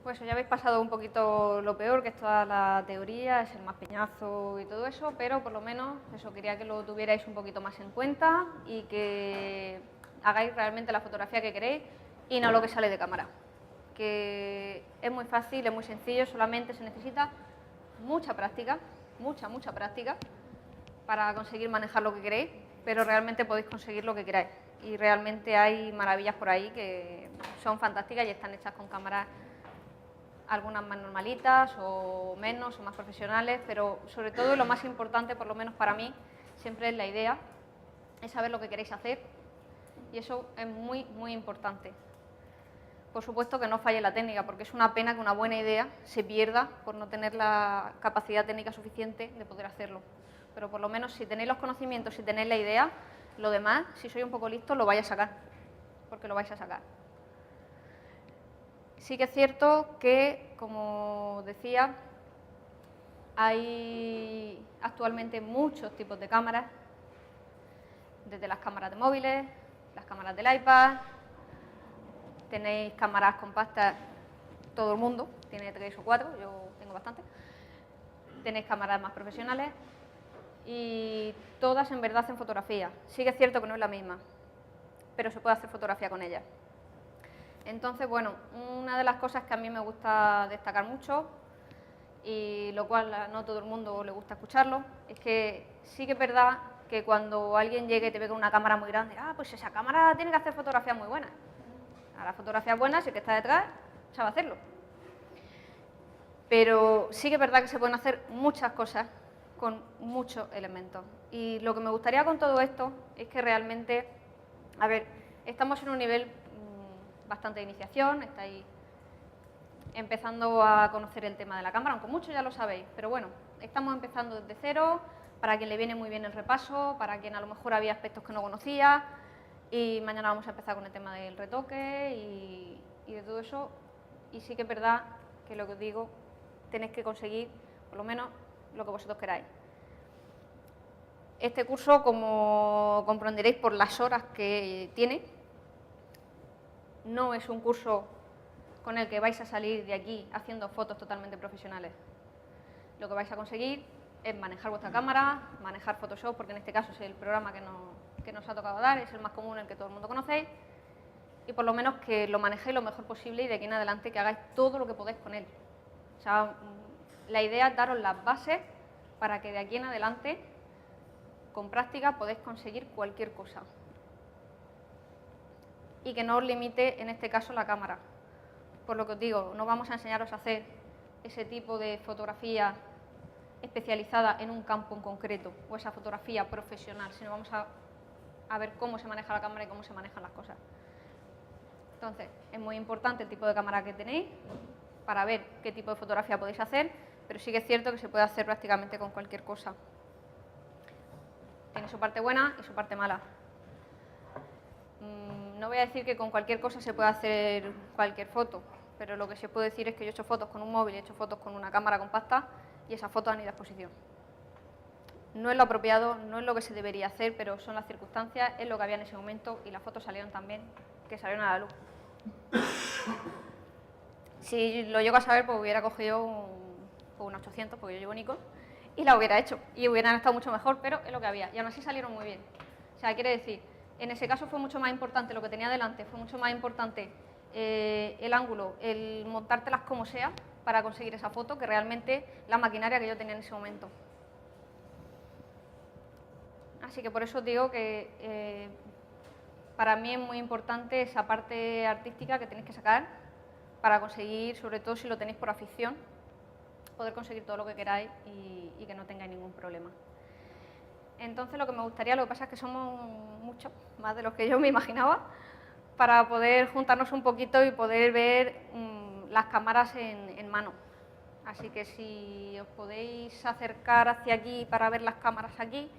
Pues ya habéis pasado un poquito lo peor, que es toda la teoría, es el más peñazo y todo eso, pero por lo menos eso quería que lo tuvierais un poquito más en cuenta y que hagáis realmente la fotografía que queréis y no lo que sale de cámara. Que es muy fácil, es muy sencillo, solamente se necesita mucha práctica, mucha práctica para conseguir manejar lo que queréis, pero realmente podéis conseguir lo que queráis. Y realmente hay maravillas por ahí que son fantásticas y están hechas con cámaras, algunas más normalitas o menos o más profesionales, pero sobre todo lo más importante, por lo menos para mí, siempre es la idea, es saber lo que queréis hacer y eso es muy importante. Por supuesto que no falle la técnica, porque es una pena que una buena idea se pierda por no tener la capacidad técnica suficiente de poder hacerlo. Pero por lo menos si tenéis los conocimientos, si tenéis la idea, lo demás, si sois un poco listos, lo vais a sacar, porque lo vais a sacar. Sí que es cierto que, como decía, hay actualmente muchos tipos de cámaras, desde las cámaras de móviles, las cámaras del iPad, tenéis cámaras compactas, todo el mundo tiene 3 o 4, yo tengo bastante, tenéis cámaras más profesionales y todas en verdad hacen fotografía. Sí que es cierto que no es la misma, pero se puede hacer fotografía con ellas. Entonces, bueno, una de las cosas que a mí me gusta destacar mucho, y lo cual a no todo el mundo le gusta escucharlo, es que sí que es verdad que cuando alguien llegue y te ve con una cámara muy grande, pues esa cámara tiene que hacer fotografías muy buenas. A las fotografías buenas, si el que está detrás, sabe hacerlo. Pero sí que es verdad que se pueden hacer muchas cosas con muchos elementos. Y lo que me gustaría con todo esto es que realmente, a ver, estamos en un nivel bastante de iniciación, estáis empezando a conocer el tema de la cámara, aunque muchos ya lo sabéis, pero bueno, estamos empezando desde cero, para quien le viene muy bien el repaso, para quien a lo mejor había aspectos que no conocía, y mañana vamos a empezar con el tema del retoque y de todo eso, y sí que es verdad que lo que os digo, tenéis que conseguir por lo menos lo que vosotros queráis. Este curso, como comprenderéis por las horas que tiene, no es un curso con el que vais a salir de aquí haciendo fotos totalmente profesionales. Lo que vais a conseguir es manejar vuestra cámara, manejar Photoshop, porque en este caso es el programa que nos ha tocado dar, es el más común, el que todo el mundo conocéis, y por lo menos que lo manejéis lo mejor posible y de aquí en adelante que hagáis todo lo que podáis con él. O sea, la idea es daros las bases para que de aquí en adelante, con práctica, podáis conseguir cualquier cosa. Y que no os limite, en este caso, la cámara. Por lo que os digo, no vamos a enseñaros a hacer ese tipo de fotografía especializada en un campo en concreto o esa fotografía profesional, sino vamos a ver cómo se maneja la cámara y cómo se manejan las cosas. Entonces, es muy importante el tipo de cámara que tenéis para ver qué tipo de fotografía podéis hacer, pero sí que es cierto que se puede hacer prácticamente con cualquier cosa. Tiene su parte buena y su parte mala. No voy a decir que con cualquier cosa se puede hacer cualquier foto, pero lo que sí puedo decir es que yo he hecho fotos con un móvil, he hecho fotos con una cámara compacta y esas fotos han ido a exposición. No es lo apropiado, no es lo que se debería hacer, pero son las circunstancias, es lo que había en ese momento y las fotos salieron también, que salieron a la luz. Si lo llego a saber, pues hubiera cogido un 800, porque yo llevo Nikon, y la hubiera hecho, y hubieran estado mucho mejor, pero es lo que había, y aún así salieron muy bien. O sea, quiere decir, en ese caso fue mucho más importante lo que tenía delante, fue mucho más importante el ángulo, el montártelas como sea para conseguir esa foto, que realmente la maquinaria que yo tenía en ese momento. Así que por eso os digo que para mí es muy importante esa parte artística que tenéis que sacar para conseguir, sobre todo si lo tenéis por afición, poder conseguir todo lo que queráis y que no tengáis ningún problema. Entonces lo que me gustaría, lo que pasa es que somos muchos, más de los que yo me imaginaba, para poder juntarnos un poquito y poder ver las cámaras en mano. Así que si os podéis acercar hacia aquí para ver las cámaras aquí,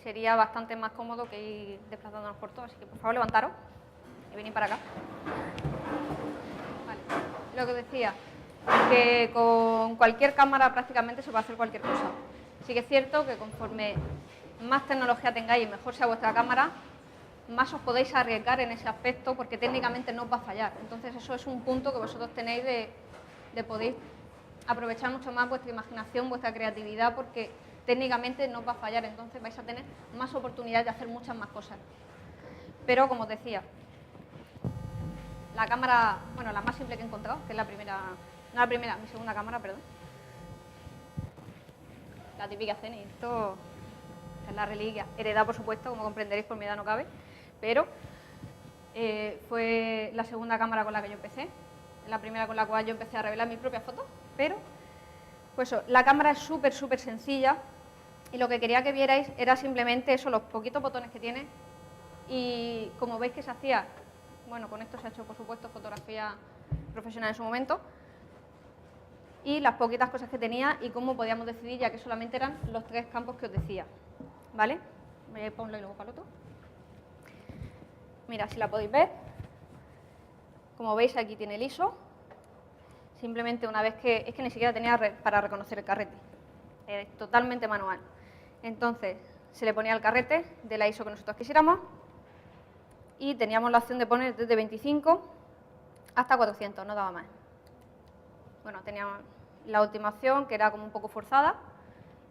sería bastante más cómodo que ir desplazándonos por todo. Así que por favor levantaros y venid para acá. Vale. Lo que decía, que con cualquier cámara prácticamente se puede hacer cualquier cosa. Sí que es cierto que conforme más tecnología tengáis y mejor sea vuestra cámara, más os podéis arriesgar en ese aspecto porque técnicamente no os va a fallar. Entonces eso es un punto que vosotros tenéis de de poder aprovechar mucho más vuestra imaginación, vuestra creatividad, porque técnicamente no os va a fallar, entonces vais a tener más oportunidades de hacer muchas más cosas. Pero, como os decía, la cámara, bueno, la más simple que he encontrado, que es la primera, no la primera, mi segunda cámara, perdón. La típica Zenith, esto es la reliquia, heredada por supuesto, como comprenderéis por mi edad no cabe, pero fue la segunda cámara con la que yo empecé, la primera con la cual yo empecé a revelar mis propias fotos, pero pues eso, la cámara es súper sencilla y lo que quería que vierais era simplemente eso, los poquitos botones que tiene y como veis que se hacía, bueno, con esto se ha hecho por supuesto fotografía profesional en su momento, y las poquitas cosas que tenía y cómo podíamos decidir, ya que solamente eran los 3 campos que os decía, ¿vale? Voy a ir para un lado y luego para el otro. Mira, si la podéis ver, como veis aquí tiene el ISO, simplemente una vez que, es que ni siquiera tenía para reconocer el carrete, es totalmente manual. Entonces, se le ponía el carrete de la ISO que nosotros quisiéramos y teníamos la opción de poner desde 25 hasta 400, no daba más. Bueno, teníamos la última opción, que era como un poco forzada,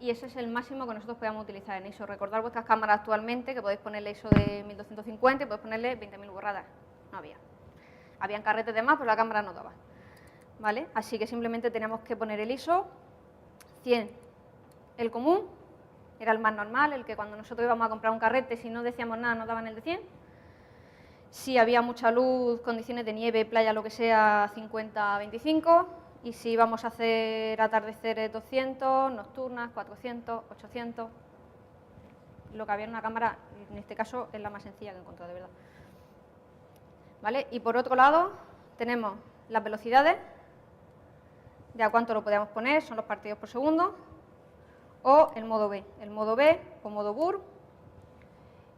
y ese es el máximo que nosotros podíamos utilizar en ISO. Recordad vuestras cámaras actualmente, que podéis ponerle ISO de 1250 y podéis ponerle 20.000 borradas. No había. Habían carretes de más, pero la cámara no daba. ¿Vale? Así que simplemente teníamos que poner el ISO 100. El común era el más normal, el que cuando nosotros íbamos a comprar un carrete, si no decíamos nada, nos daban el de 100. Si había mucha luz, condiciones de nieve, playa, lo que sea, 50-25. Y si íbamos a hacer atardeceres 200, nocturnas 400, 800. Lo que había en una cámara, en este caso, es la más sencilla que he encontrado, de verdad. ¿Vale? Y por otro lado, tenemos las velocidades, de a cuánto lo podíamos poner, son los partidos por segundo, o el modo B. El modo B o modo BUR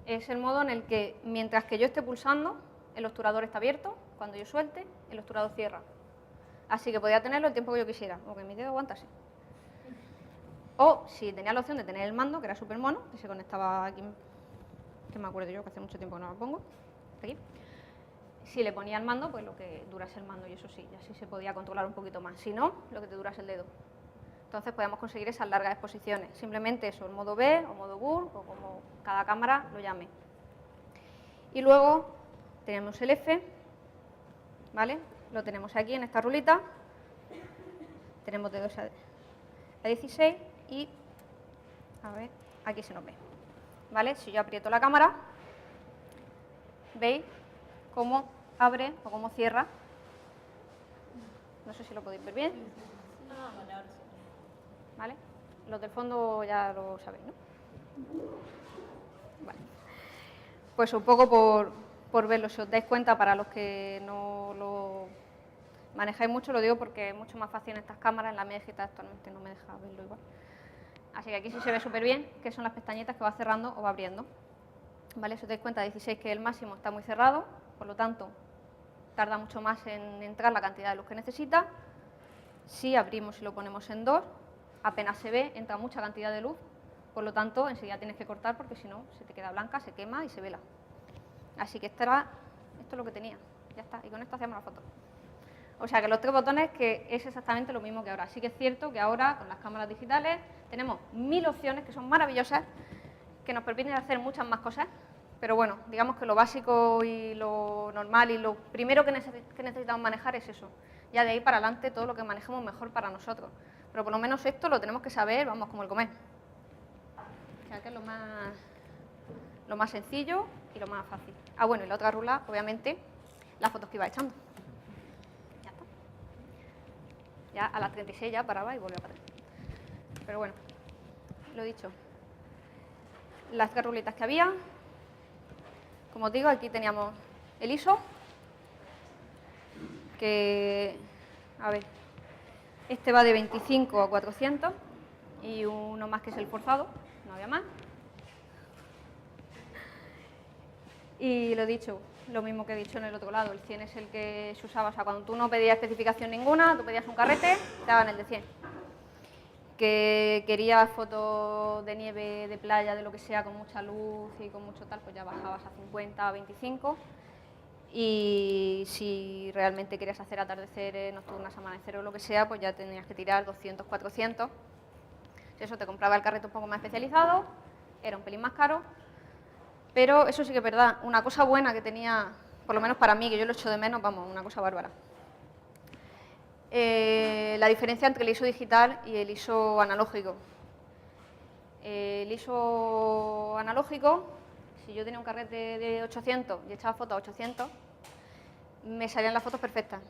es el modo en el que, mientras que yo esté pulsando, el obturador está abierto, cuando yo suelte, el obturador cierra. Así que podía tenerlo el tiempo que yo quisiera, o que mi dedo aguantase. O si tenía la opción de tener el mando, que era súper mono, que se conectaba aquí, que me acuerdo yo, que hace mucho tiempo que no lo pongo, aquí. Si le ponía el mando, pues lo que durase el mando, y eso sí, y así se podía controlar un poquito más. Si no, lo que te durase el dedo. Entonces podíamos conseguir esas largas exposiciones. Simplemente eso, el modo B o modo BUR, o como cada cámara lo llame. Y luego tenemos el F, ¿vale? Lo tenemos aquí en esta rulita. Tenemos de 2 a 16 y, a ver, aquí se nos ve. ¿Vale? Si yo aprieto la cámara, ¿veis cómo abre o cómo cierra? No sé si lo podéis ver bien. ¿Vale? Los del fondo ya lo sabéis, ¿no? Vale. Pues un poco por verlo, si os dais cuenta, para los que no lo manejáis mucho, lo digo porque es mucho más fácil en estas cámaras, en la mía digital actualmente no me deja verlo igual. Así que aquí sí se ve súper bien, que son las pestañitas que va cerrando o va abriendo. ¿Vale? Si os dais cuenta, 16, que el máximo está muy cerrado, por lo tanto, tarda mucho más en entrar la cantidad de luz que necesita. Si abrimos y lo ponemos en 2, apenas se ve, entra mucha cantidad de luz, por lo tanto, enseguida tienes que cortar porque si no, se te queda blanca, se quema y se vela. Así que esto es lo que tenía, ya está, y con esto hacemos la foto. O sea que los 3 botones, que es exactamente lo mismo que ahora. Sí que es cierto que ahora, con las cámaras digitales, tenemos 1000 opciones que son maravillosas, que nos permiten hacer muchas más cosas, pero bueno, digamos que lo básico y lo normal y lo primero que necesitamos manejar es eso. Ya de ahí para adelante todo lo que manejemos mejor para nosotros. Pero por lo menos esto lo tenemos que saber, vamos, como el comer. O sea que es lo más sencillo y lo más fácil. Ah, bueno, y la otra rula, obviamente, las fotos que iba echando. Ya está. Ya a las 36 ya paraba y volvía para atrás. Pero bueno, lo he dicho. Las 3 rulitas que había. Como os digo, aquí teníamos el ISO, que, a ver, este va de 25 a 400 y uno más que es el forzado, no había más. Y lo he dicho, lo mismo que he dicho en el otro lado, el 100 es el que se usaba, o sea, cuando tú no pedías especificación ninguna, tú pedías un carrete, te daban el de 100. Que querías fotos de nieve, de playa, de lo que sea, con mucha luz y con mucho tal, pues ya bajabas a 50, a 25. Y si realmente querías hacer atardeceres, nocturnas, amanecer o lo que sea, pues ya tenías que tirar 200, 400. Eso te compraba el carrete un poco más especializado, era un pelín más caro, pero eso sí que es verdad. Una cosa buena que tenía, por lo menos para mí, que yo lo echo de menos, vamos, una cosa bárbara. La diferencia entre el ISO digital y el ISO analógico. El ISO analógico, si yo tenía un carrete de 800 y echaba fotos a 800, me salían las fotos perfectas.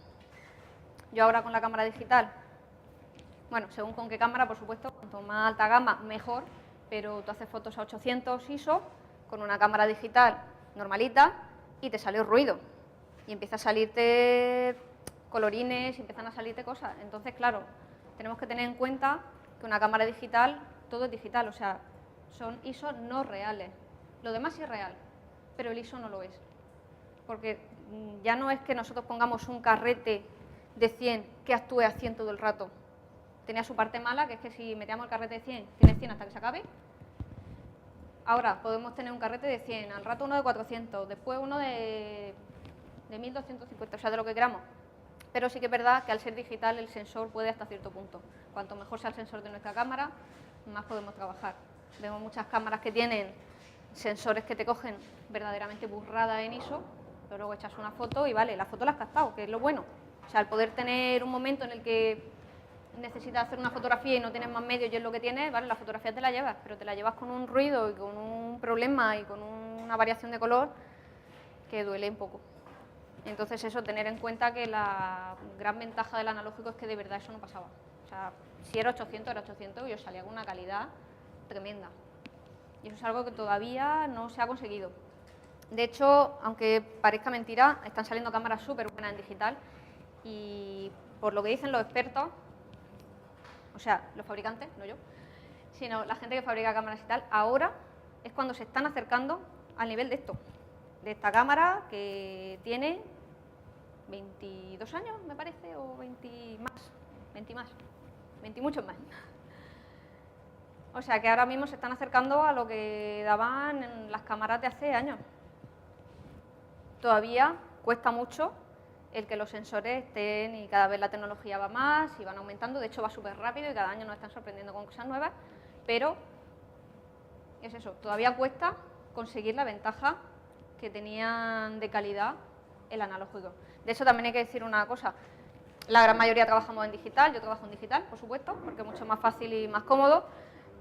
Yo ahora con la cámara digital, bueno, según con qué cámara, por supuesto, cuanto más alta gama, mejor, pero tú haces fotos a 800 ISO con una cámara digital normalita y te sale ruido. Y empieza a salirte colorines, y empiezan a salirte cosas. Entonces, claro, tenemos que tener en cuenta que una cámara digital, todo es digital, o sea, son ISO no reales. Lo demás sí es real, pero el ISO no lo es. Porque ya no es que nosotros pongamos un carrete de 100 que actúe a 100 todo el rato. Tenía su parte mala, que es que si metíamos el carrete de 100, tiene 100 hasta que se acabe. Ahora podemos tener un carrete de 100, al rato uno de 400, después uno de 1250, o sea, de lo que queramos. Pero sí que es verdad que al ser digital el sensor puede hasta cierto punto. Cuanto mejor sea el sensor de nuestra cámara, más podemos trabajar. Vemos muchas cámaras que tienen sensores que te cogen verdaderamente burrada en ISO, pero luego echas una foto y vale, la foto la has captado, que es lo bueno. O sea, el poder tener un momento en el que necesitas hacer una fotografía y no tienes más medios y es lo que tienes, vale, la fotografía te la llevas, pero te la llevas con un ruido y con un problema y con una variación de color que duele un poco. Entonces eso, tener en cuenta que la gran ventaja del analógico es que de verdad eso no pasaba. O sea, si era 800, era 800 y os salía con una calidad tremenda. Y eso es algo que todavía no se ha conseguido. De hecho, aunque parezca mentira, están saliendo cámaras súper buenas en digital y por lo que dicen los expertos, o sea, los fabricantes, no yo, sino la gente que fabrica cámaras y tal, ahora es cuando se están acercando al nivel de esto, de esta cámara que tiene 22 años, me parece, o 20 muchos más. O sea, que ahora mismo se están acercando a lo que daban en las cámaras de hace años. Todavía cuesta mucho el que los sensores estén y cada vez la tecnología va más y van aumentando, de hecho va súper rápido y cada año nos están sorprendiendo con cosas nuevas, pero es eso, todavía cuesta conseguir la ventaja que tenían de calidad el analógico. De eso también hay que decir una cosa, la gran mayoría trabajamos en digital, yo trabajo en digital, por supuesto, porque es mucho más fácil y más cómodo,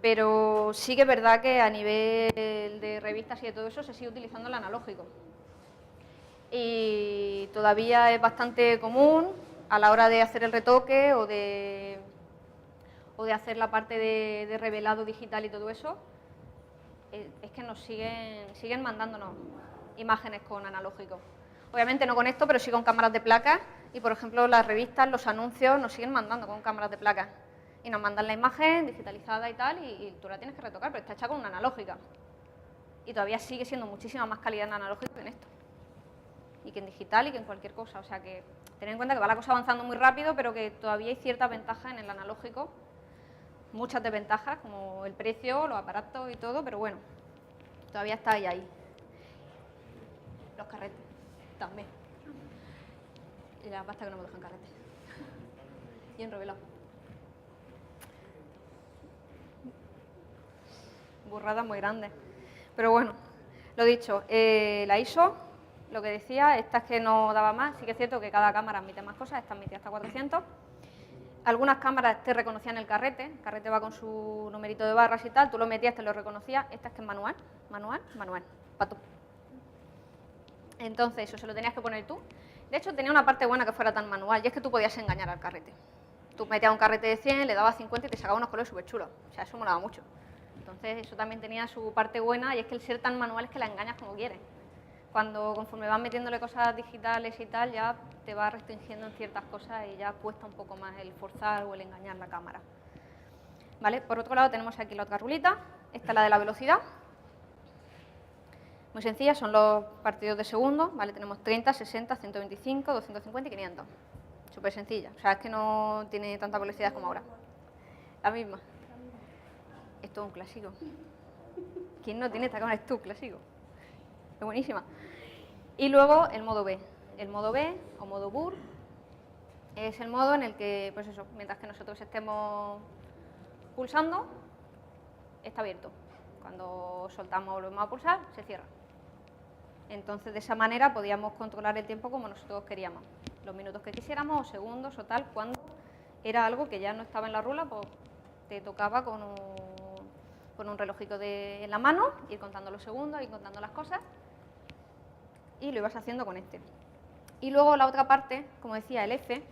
pero sí que es verdad que a nivel de revistas y de todo eso se sigue utilizando el analógico. Y todavía es bastante común a la hora de hacer el retoque o de hacer la parte de revelado digital y todo eso, es que nos siguen mandándonos imágenes con analógico. Obviamente no con esto, pero sí con cámaras de placas y, por ejemplo, las revistas, los anuncios nos siguen mandando con cámaras de placas y nos mandan la imagen digitalizada y tal y tú la tienes que retocar, pero está hecha con una analógica y todavía sigue siendo muchísima más calidad en analógico que en esto y que en digital y que en cualquier cosa, o sea que tened en cuenta que va la cosa avanzando muy rápido, pero que todavía hay ciertas ventajas en el analógico, muchas desventajas como el precio, los aparatos y todo, pero bueno, todavía está ahí. Los carretes también. Y la pasta que no me dejan carretes. Y en revelado. Burradas muy grandes. Pero bueno, lo dicho, la ISO, lo que decía, esta es que no daba más, sí que es cierto que cada cámara admite más cosas, esta admite hasta 400. Algunas cámaras te reconocían el carrete va con su numerito de barras y tal, tú lo metías, te lo reconocía, esta es que es manual, pato. Entonces eso se lo tenías que poner tú. De hecho tenía una parte buena que fuera tan manual, y es que tú podías engañar al carrete. Tú metías un carrete de 100, le dabas 50 y te sacaba unos colores súper chulos, o sea, eso molaba mucho. Entonces eso también tenía su parte buena y es que el ser tan manual es que la engañas como quieres. Conforme vas metiéndole cosas digitales y tal, ya te vas restringiendo en ciertas cosas y ya cuesta un poco más el forzar o el engañar la cámara. ¿Vale? Por otro lado tenemos aquí la otra rulita, esta es la de la velocidad. Muy sencilla, son los partidos de segundo, ¿vale? Tenemos 30, 60, 125, 250 y 500. Súper sencilla, o sea, es que no tiene tanta velocidad como ahora. La misma. Esto es un clásico. ¿Quién no tiene esta cámara? Esto es un clásico. Es buenísima. Y luego el modo B. el modo B o modo BUR es el modo en el que, pues eso, mientras que nosotros estemos pulsando, está abierto. Cuando soltamos o volvemos a pulsar, se cierra. Entonces, de esa manera podíamos controlar el tiempo como nosotros queríamos. Los minutos que quisiéramos, o segundos, o tal, cuando era algo que ya no estaba en la rula, pues te tocaba con un relojito en la mano, ir contando los segundos, ir contando las cosas, y lo ibas haciendo con este. Y luego la otra parte, como decía, el F,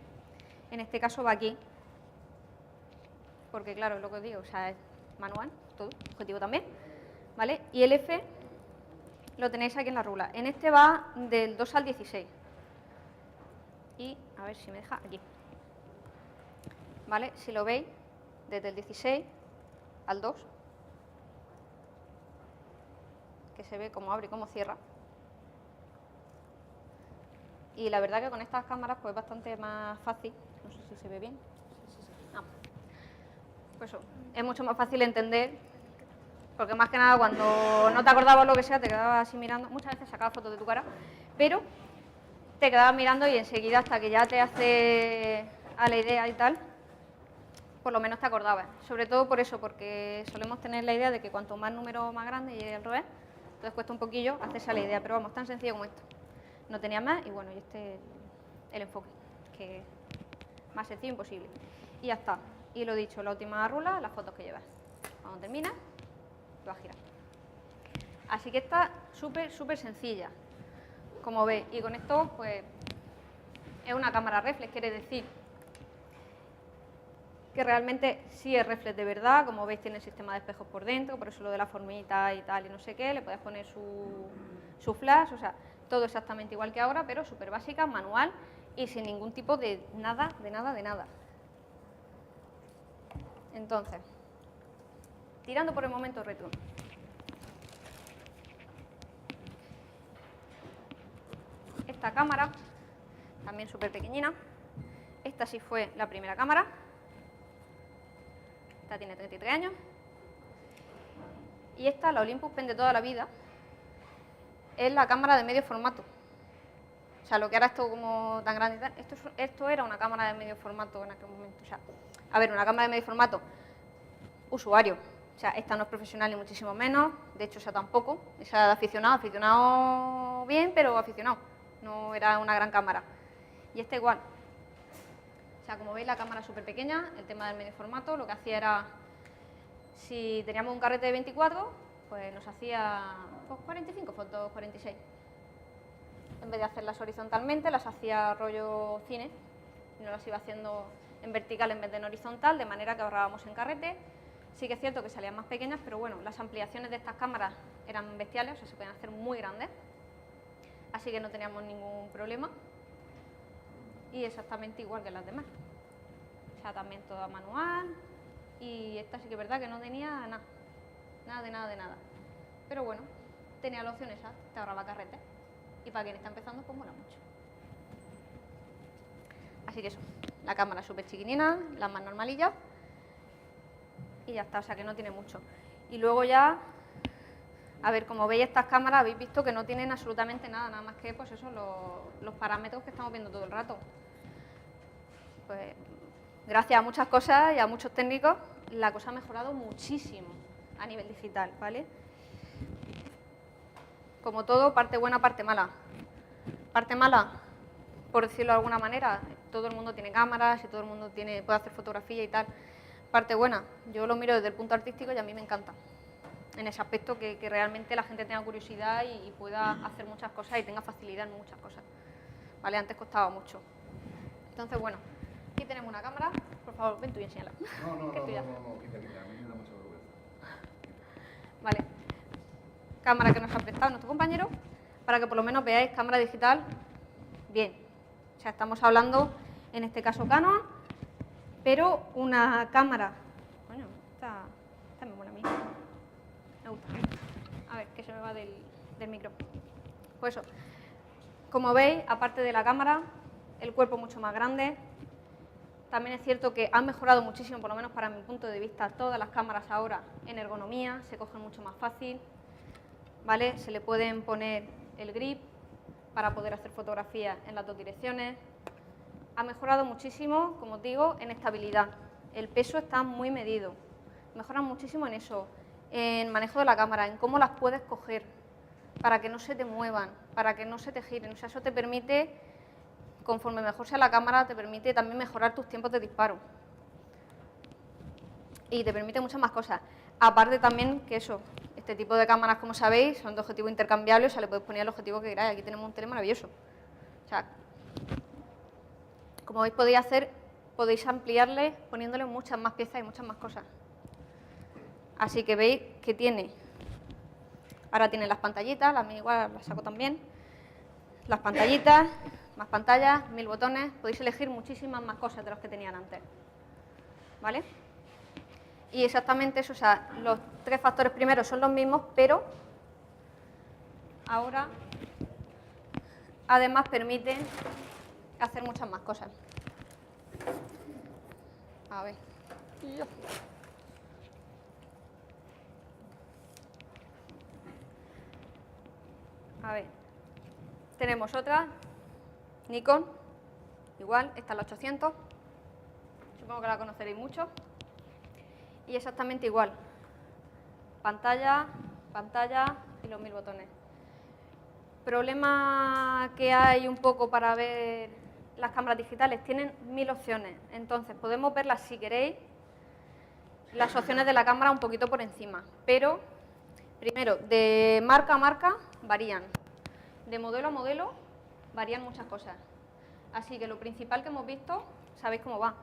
en este caso va aquí, porque claro, es lo que os digo, o sea, es manual, todo, objetivo también, ¿vale? Y el F lo tenéis aquí en la rula. En este va del 2 al 16. Y a ver si me deja aquí. ¿Vale? Si lo veis, desde el 16 al 2, que se ve cómo abre y cómo cierra. Y la verdad que con estas cámaras pues es bastante más fácil. No sé si se ve bien. No. Pues eso, es mucho más fácil entender, porque más que nada cuando no te acordabas lo que sea, te quedabas así mirando. Muchas veces sacabas fotos de tu cara, pero te quedabas mirando y enseguida hasta que ya te hace a la idea y tal, por lo menos te acordabas. Sobre todo por eso, porque solemos tener la idea de que cuanto más número más grande y al revés, entonces cuesta un poquillo hacerse a la idea, pero vamos, tan sencillo como esto. No tenía más y bueno, y este es el enfoque, que más sencillo imposible. Y ya está. Y lo dicho, la última rula, las fotos que llevas. Cuando terminas, lo vas a girar. Así que está súper, súper sencilla, como veis. Y con esto, pues, es una cámara reflex, quiere decir que realmente sí es reflex de verdad. Como veis, tiene el sistema de espejos por dentro, por eso lo de la formita y tal y no sé qué. Le puedes poner su flash, o sea, todo exactamente igual que ahora, pero súper básica, manual y sin ningún tipo de nada, de nada, de nada. Entonces, tirando por el momento retro. Esta cámara, también súper pequeñina. Esta sí fue la primera cámara. Esta tiene 33 años. Y esta, la Olympus Pen de toda la vida, es la cámara de medio formato. O sea, lo que ahora esto como tan grande y tal, esto era una cámara de medio formato en aquel momento. O sea, a ver, una cámara de medio formato, usuario. O sea, esta no es profesional ni muchísimo menos, de hecho esa tampoco. Esa de aficionado bien, pero aficionado. No era una gran cámara. Y esta igual. O sea, como veis, la cámara es súper pequeña, el tema del medio formato, lo que hacía era, si teníamos un carrete de 24, pues nos hacía pues, 45 fotos, 46. En vez de hacerlas horizontalmente, las hacía rollo cine, y nos las iba haciendo en vertical en vez de en horizontal, de manera que ahorrábamos en carrete. Sí que es cierto que salían más pequeñas, pero bueno, las ampliaciones de estas cámaras eran bestiales, o sea, se podían hacer muy grandes, así que no teníamos ningún problema. Y exactamente igual que las demás. O sea, también toda manual, y esta sí que es verdad que no tenía nada, nada de nada de nada. Pero bueno, tenía la opción esa, te ahorraba carrete. Y para quien está empezando, pues mola mucho. Así que eso, la cámara súper chiquinina, la más normalilla. Y ya está, o sea que no tiene mucho. Y luego ya, a ver, como veis estas cámaras, habéis visto que no tienen absolutamente nada, nada más que pues eso, los parámetros que estamos viendo todo el rato. Pues gracias a muchas cosas y a muchos técnicos, la cosa ha mejorado muchísimo a nivel digital, ¿vale? Como todo, parte buena, parte mala. Parte mala, por decirlo de alguna manera, todo el mundo tiene cámaras y todo el mundo puede hacer fotografía y tal. Parte buena, yo lo miro desde el punto artístico y a mí me encanta. En ese aspecto que realmente la gente tenga curiosidad y pueda hacer muchas cosas y tenga facilidad en muchas cosas. ¿Vale? Antes costaba mucho. Entonces, bueno, aquí tenemos una cámara. Por favor, ven tú y enséñala. No, quita, a mí me da mucha vergüenza. Vale. Cámara que nos ha prestado nuestro compañero, para que por lo menos veáis cámara digital bien. O sea, estamos hablando, en este caso Canon, pero una cámara... Coño, esta me mola a mí. Me gusta. A ver, que se me va del micro. Pues eso. Como veis, aparte de la cámara, el cuerpo mucho más grande. También es cierto que han mejorado muchísimo, por lo menos para mi punto de vista, todas las cámaras ahora en ergonomía, se cogen mucho más fácil, ¿vale? Se le pueden poner el grip, para poder hacer fotografías en las dos direcciones. Ha mejorado muchísimo, como os digo, en estabilidad. El peso está muy medido. Mejora muchísimo en eso, en manejo de la cámara, en cómo las puedes coger, para que no se te muevan, para que no se te giren. O sea, eso te permite, conforme mejor sea la cámara, te permite también mejorar tus tiempos de disparo. Y te permite muchas más cosas. Aparte también que eso, este tipo de cámaras, como sabéis, son de objetivo intercambiable, o sea, le podéis poner el objetivo que queráis. Aquí tenemos un tele maravilloso. O sea, como veis, podéis ampliarle poniéndole muchas más piezas y muchas más cosas. Así que veis que ahora tiene las pantallitas, las igual las saco también, las pantallitas, más pantallas, 1000 botones, podéis elegir muchísimas más cosas de las que tenían antes, ¿vale? Y exactamente eso, o sea, los 3 factores primeros son los mismos, pero ahora además permite hacer muchas más cosas. A ver. A ver, tenemos otra, Nikon, igual, esta es la 800, supongo que la conoceréis mucho, y exactamente igual, pantalla, pantalla y los 1000 botones. Problema que hay un poco para ver las cámaras digitales, tienen 1000 opciones, entonces podemos verlas si queréis, las opciones de la cámara un poquito por encima, pero primero, de marca a marca varían, de modelo a modelo varían muchas cosas. Así que lo principal que hemos visto, sabéis cómo va.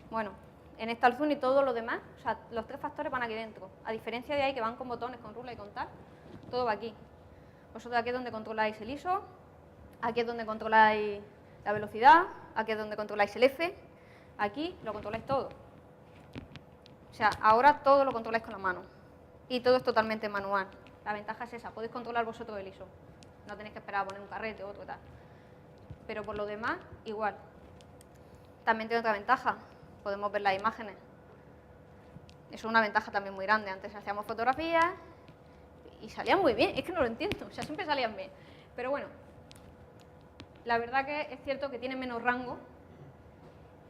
Bueno, en esta el zoom y todo lo demás, o sea, los 3 factores van aquí dentro. A diferencia de ahí que van con botones, con rula y con tal, todo va aquí. Vosotros aquí es donde controláis el ISO, aquí es donde controláis la velocidad, aquí es donde controláis el F, aquí lo controláis todo. O sea, ahora todo lo controláis con la mano. Y todo es totalmente manual. La ventaja es esa, podéis controlar vosotros el ISO. No tenéis que esperar a poner un carrete o otro y tal. Pero por lo demás, igual. También tiene otra ventaja, podemos ver las imágenes. Eso es una ventaja también muy grande. Antes hacíamos fotografías y salían muy bien, es que no lo entiendo, o sea, siempre salían bien. Pero bueno, la verdad que es cierto que tiene menos rango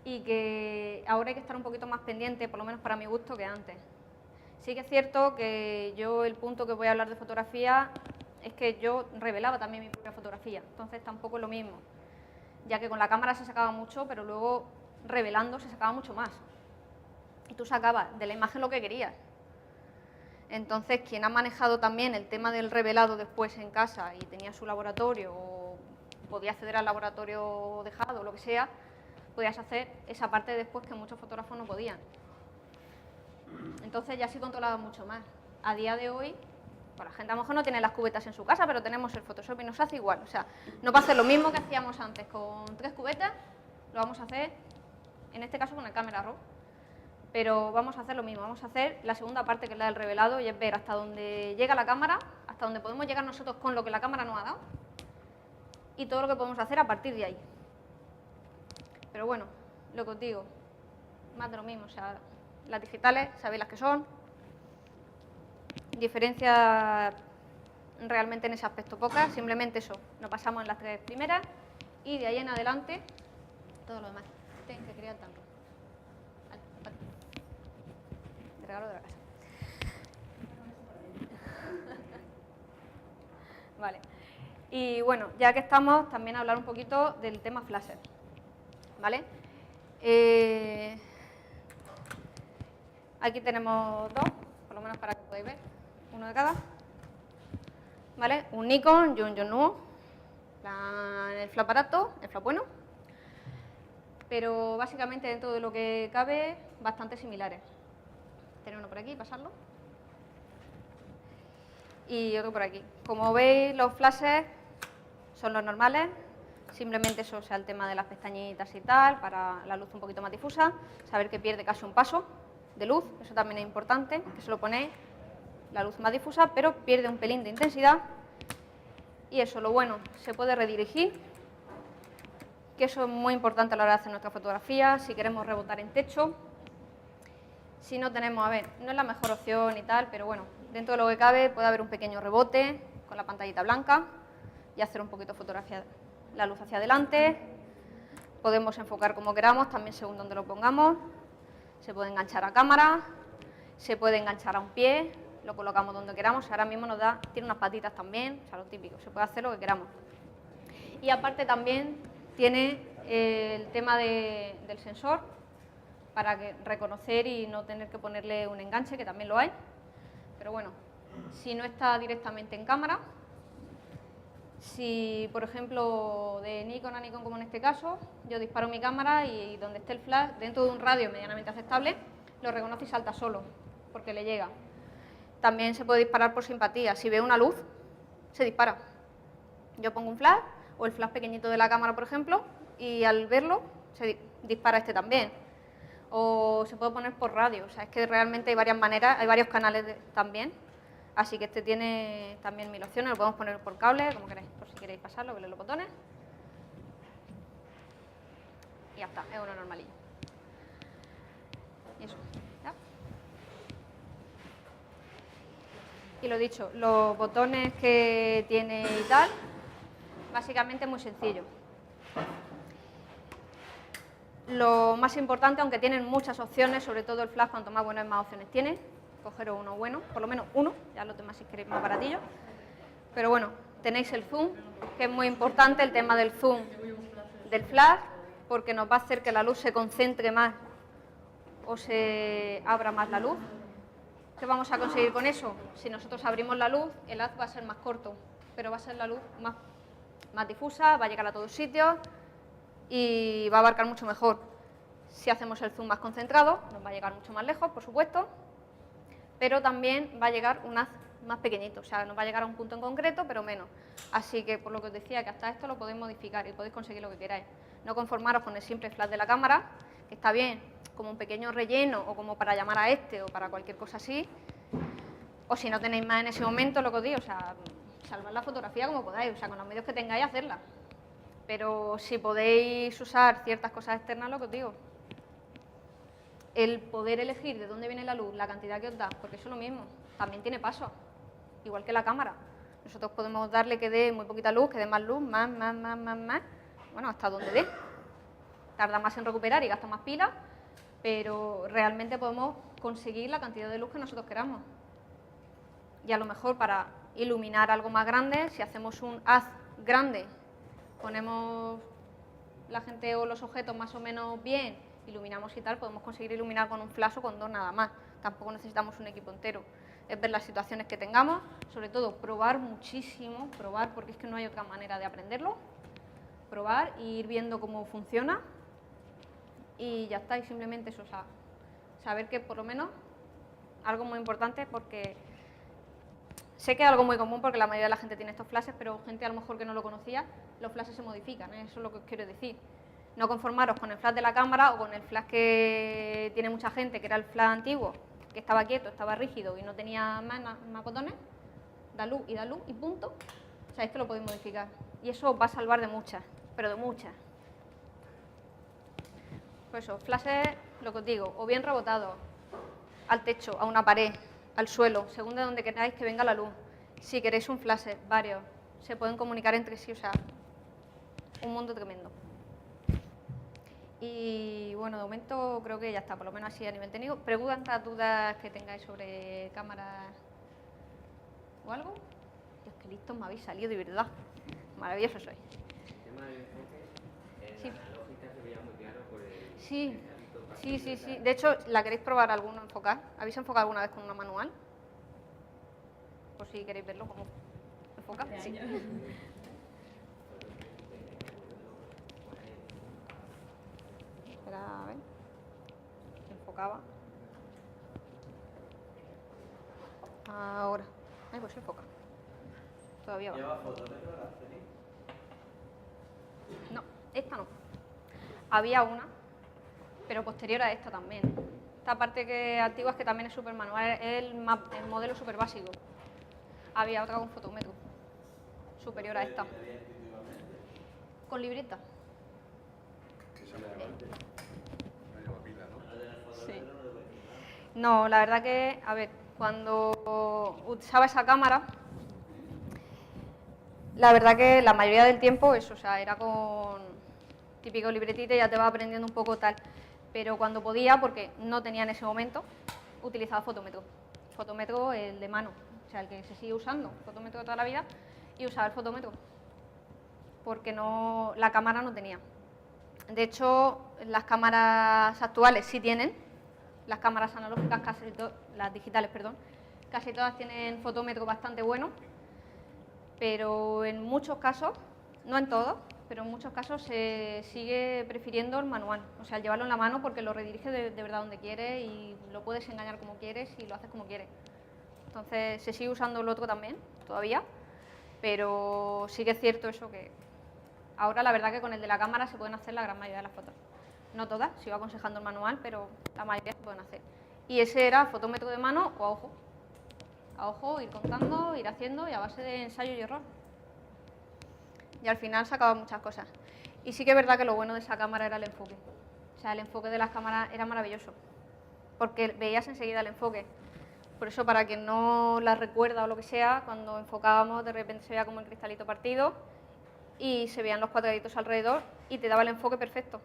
y que ahora hay que estar un poquito más pendiente, por lo menos para mi gusto, que antes. Sí que es cierto que yo el punto que voy a hablar de fotografía es que yo revelaba también mi propia fotografía, entonces tampoco es lo mismo, ya que con la cámara se sacaba mucho, pero luego revelando se sacaba mucho más. Y tú sacabas de la imagen lo que querías. Entonces, quien ha manejado también el tema del revelado después en casa y tenía su laboratorio o podía acceder al laboratorio dejado o lo que sea, podías hacer esa parte después que muchos fotógrafos no podían. Entonces ya se controlaba mucho más. A día de hoy, pues la gente a lo mejor no tiene las cubetas en su casa, pero tenemos el Photoshop y nos hace igual. O sea, no va a hacer lo mismo que hacíamos antes con 3 cubetas, lo vamos a hacer, en este caso con el Camera Raw. Pero vamos a hacer lo mismo, vamos a hacer la segunda parte, que es la del revelado, y es ver hasta dónde llega la cámara, hasta dónde podemos llegar nosotros con lo que la cámara nos ha dado, y todo lo que podemos hacer a partir de ahí. Pero bueno, lo que os digo, más de lo mismo, o sea, las digitales, sabéis las que son, diferencias realmente en ese aspecto pocas, simplemente eso, nos pasamos en las 3 primeras, y de ahí en adelante, todo lo demás. Que quería tanto. Regalo de la casa. Vale. Y bueno, ya que estamos, también hablar un poquito del tema flasher. ¿Vale? Aquí tenemos 2, por lo menos para que podáis ver, uno de cada. ¿Vale? Un Nikon y un Yongnuo. El flap barato, el flap bueno. Pero básicamente dentro de lo que cabe, bastante similares. Tener uno por aquí, pasarlo. Y otro por aquí. Como veis, los flashes son los normales. Simplemente eso, o sea, el tema de las pestañitas y tal, para la luz un poquito más difusa. Saber que pierde casi un paso de luz, eso también es importante, que se lo ponéis la luz más difusa, pero pierde un pelín de intensidad. Y eso, lo bueno, se puede redirigir, que eso es muy importante a la hora de hacer nuestra fotografía, si queremos rebotar en techo. Si no tenemos, a ver, no es la mejor opción y tal, pero bueno, dentro de lo que cabe puede haber un pequeño rebote con la pantallita blanca, y hacer un poquito fotografía, la luz hacia adelante. Podemos enfocar como queramos, también según donde lo pongamos. Se puede enganchar a cámara, se puede enganchar a un pie, lo colocamos donde queramos. Ahora mismo tiene unas patitas también, o sea, lo típico, se puede hacer lo que queramos. Y aparte también tiene el tema del sensor para reconocer y no tener que ponerle un enganche, que también lo hay. Pero bueno, si no está directamente en cámara, si por ejemplo de Nikon a Nikon como en este caso, yo disparo mi cámara y donde esté el flash, dentro de un radio medianamente aceptable, lo reconoce y salta solo, porque le llega. También se puede disparar por simpatía, si ve una luz, se dispara. Yo pongo un flash, o el flash pequeñito de la cámara por ejemplo, y al verlo se dispara este también. O se puede poner por radio, o sea, es que realmente hay varias maneras, hay varios canales también, así que este tiene también 1000 opciones, lo podemos poner por cable, como queráis, por si queréis pasarlo, verle los botones. Y ya está, es uno normalillo. Y eso, ¿ya? Y lo dicho, los botones que tiene y tal, básicamente es muy sencillo. Lo más importante, aunque tienen muchas opciones, sobre todo el flash, cuanto más bueno es, más opciones tiene. Cogeros uno bueno, por lo menos uno, ya los demás si queréis más baratillos. Pero bueno, tenéis el zoom, que es muy importante el tema del zoom del flash, porque nos va a hacer que la luz se concentre más o se abra más la luz. ¿Qué vamos a conseguir con eso? Si nosotros abrimos la luz, el haz va a ser más corto, pero va a ser la luz más difusa, va a llegar a todos sitios y va a abarcar mucho mejor. Si hacemos el zoom más concentrado, nos va a llegar mucho más lejos, por supuesto, pero también va a llegar un haz más pequeñito, o sea, nos va a llegar a un punto en concreto, pero menos. Así que, por lo que os decía, que hasta esto lo podéis modificar y podéis conseguir lo que queráis. No conformaros con el simple flash de la cámara, que está bien, como un pequeño relleno o como para llamar a este o para cualquier cosa así, o si no tenéis más en ese momento, lo que os digo, o sea, salvar la fotografía como podáis, o sea, con los medios que tengáis, hacerla. Pero si podéis usar ciertas cosas externas, lo que os digo, el poder elegir de dónde viene la luz, la cantidad que os da, porque eso es lo mismo, también tiene pasos, igual que la cámara. Nosotros podemos darle que dé muy poquita luz, que dé más luz, más, bueno, hasta donde dé. Tarda más en recuperar y gasta más pilas, pero realmente podemos conseguir la cantidad de luz que nosotros queramos. Y a lo mejor para iluminar algo más grande, si hacemos un haz grande, ponemos la gente o los objetos más o menos bien, iluminamos y tal, podemos conseguir iluminar con un flash o con dos nada más. Tampoco necesitamos un equipo entero. Es ver las situaciones que tengamos, sobre todo probar muchísimo, probar porque es que no hay otra manera de aprenderlo. Probar e ir viendo cómo funciona y ya está, y simplemente eso, o sea, saber que por lo menos algo muy importante, porque sé que es algo muy común porque la mayoría de la gente tiene estos flashes, pero gente a lo mejor que no lo conocía, los flashes se modifican, ¿eh? Eso es lo que os quiero decir. No conformaros con el flash de la cámara o con el flash que tiene mucha gente, que era el flash antiguo, que estaba quieto, estaba rígido y no tenía más botones. Da luz y punto. Sabéis que lo podéis modificar. Y eso os va a salvar de muchas, pero de muchas. Por eso, flashes, lo que os digo, o bien rebotados, al techo, a una pared, al suelo, según de donde queráis que venga la luz. Si queréis un flash, varios, se pueden comunicar entre sí, o sea, un mundo tremendo. Y bueno, de momento creo que ya está, por lo menos así a nivel técnico. ¿Preguntas, dudas que tengáis sobre cámaras o algo? Dios, qué listos me habéis salido, de verdad. Maravilloso soy. El tema del enfoque, Sí. la lógica se veía muy claro por el... Sí. De hecho, ¿la queréis probar alguno enfocar? ¿Habéis enfocado alguna vez con una manual? Por si queréis verlo cómo enfoca. Sí. Espera, a ver. Enfocaba. Ahora. Ay, pues se enfoca. Todavía va. ¿Lleva fotómetro la serie? No, esta no. Había una, pero posterior a esta también. Esta parte que antigua es que también es súper manual, es el modelo súper básico. Había otra con fotómetro, superior a esta. Con libreta. No lleva pila, ¿no? Sí. No, la verdad que, a ver, cuando usaba esa cámara, La verdad que la mayoría del tiempo eso, o sea, era con típico libretita y ya te vas aprendiendo un poco tal. Pero cuando podía, porque no tenía en ese momento, utilizaba fotómetro. Fotómetro, el de mano, o sea, el que se sigue usando, fotómetro de toda la vida, y usaba el fotómetro, porque no, la cámara no tenía. De hecho, las cámaras actuales sí tienen, las cámaras analógicas, las digitales, perdón, casi todas tienen fotómetro bastante bueno, pero en muchos casos, no en todos, pero en muchos casos se sigue prefiriendo el manual, o sea, el llevarlo en la mano porque lo redirige de verdad donde quieres y lo puedes engañar como quieres y lo haces como quieres. Entonces se sigue usando el otro también, todavía, pero sí que es cierto eso que ahora la verdad que con el de la cámara se pueden hacer la gran mayoría de las fotos. No todas, sigo aconsejando el manual, pero la mayoría se pueden hacer. Y ese era fotómetro de mano o a ojo. A ojo, ir contando, ir haciendo y a base de ensayo y error. Y al final sacaba muchas cosas. Y sí que es verdad que lo bueno de esa cámara era el enfoque. O sea, el enfoque de las cámaras era maravilloso, porque veías enseguida el enfoque. Por eso, para quien no la recuerda o lo que sea, cuando enfocábamos de repente se veía como el cristalito partido y se veían los cuadraditos alrededor y te daba el enfoque perfecto.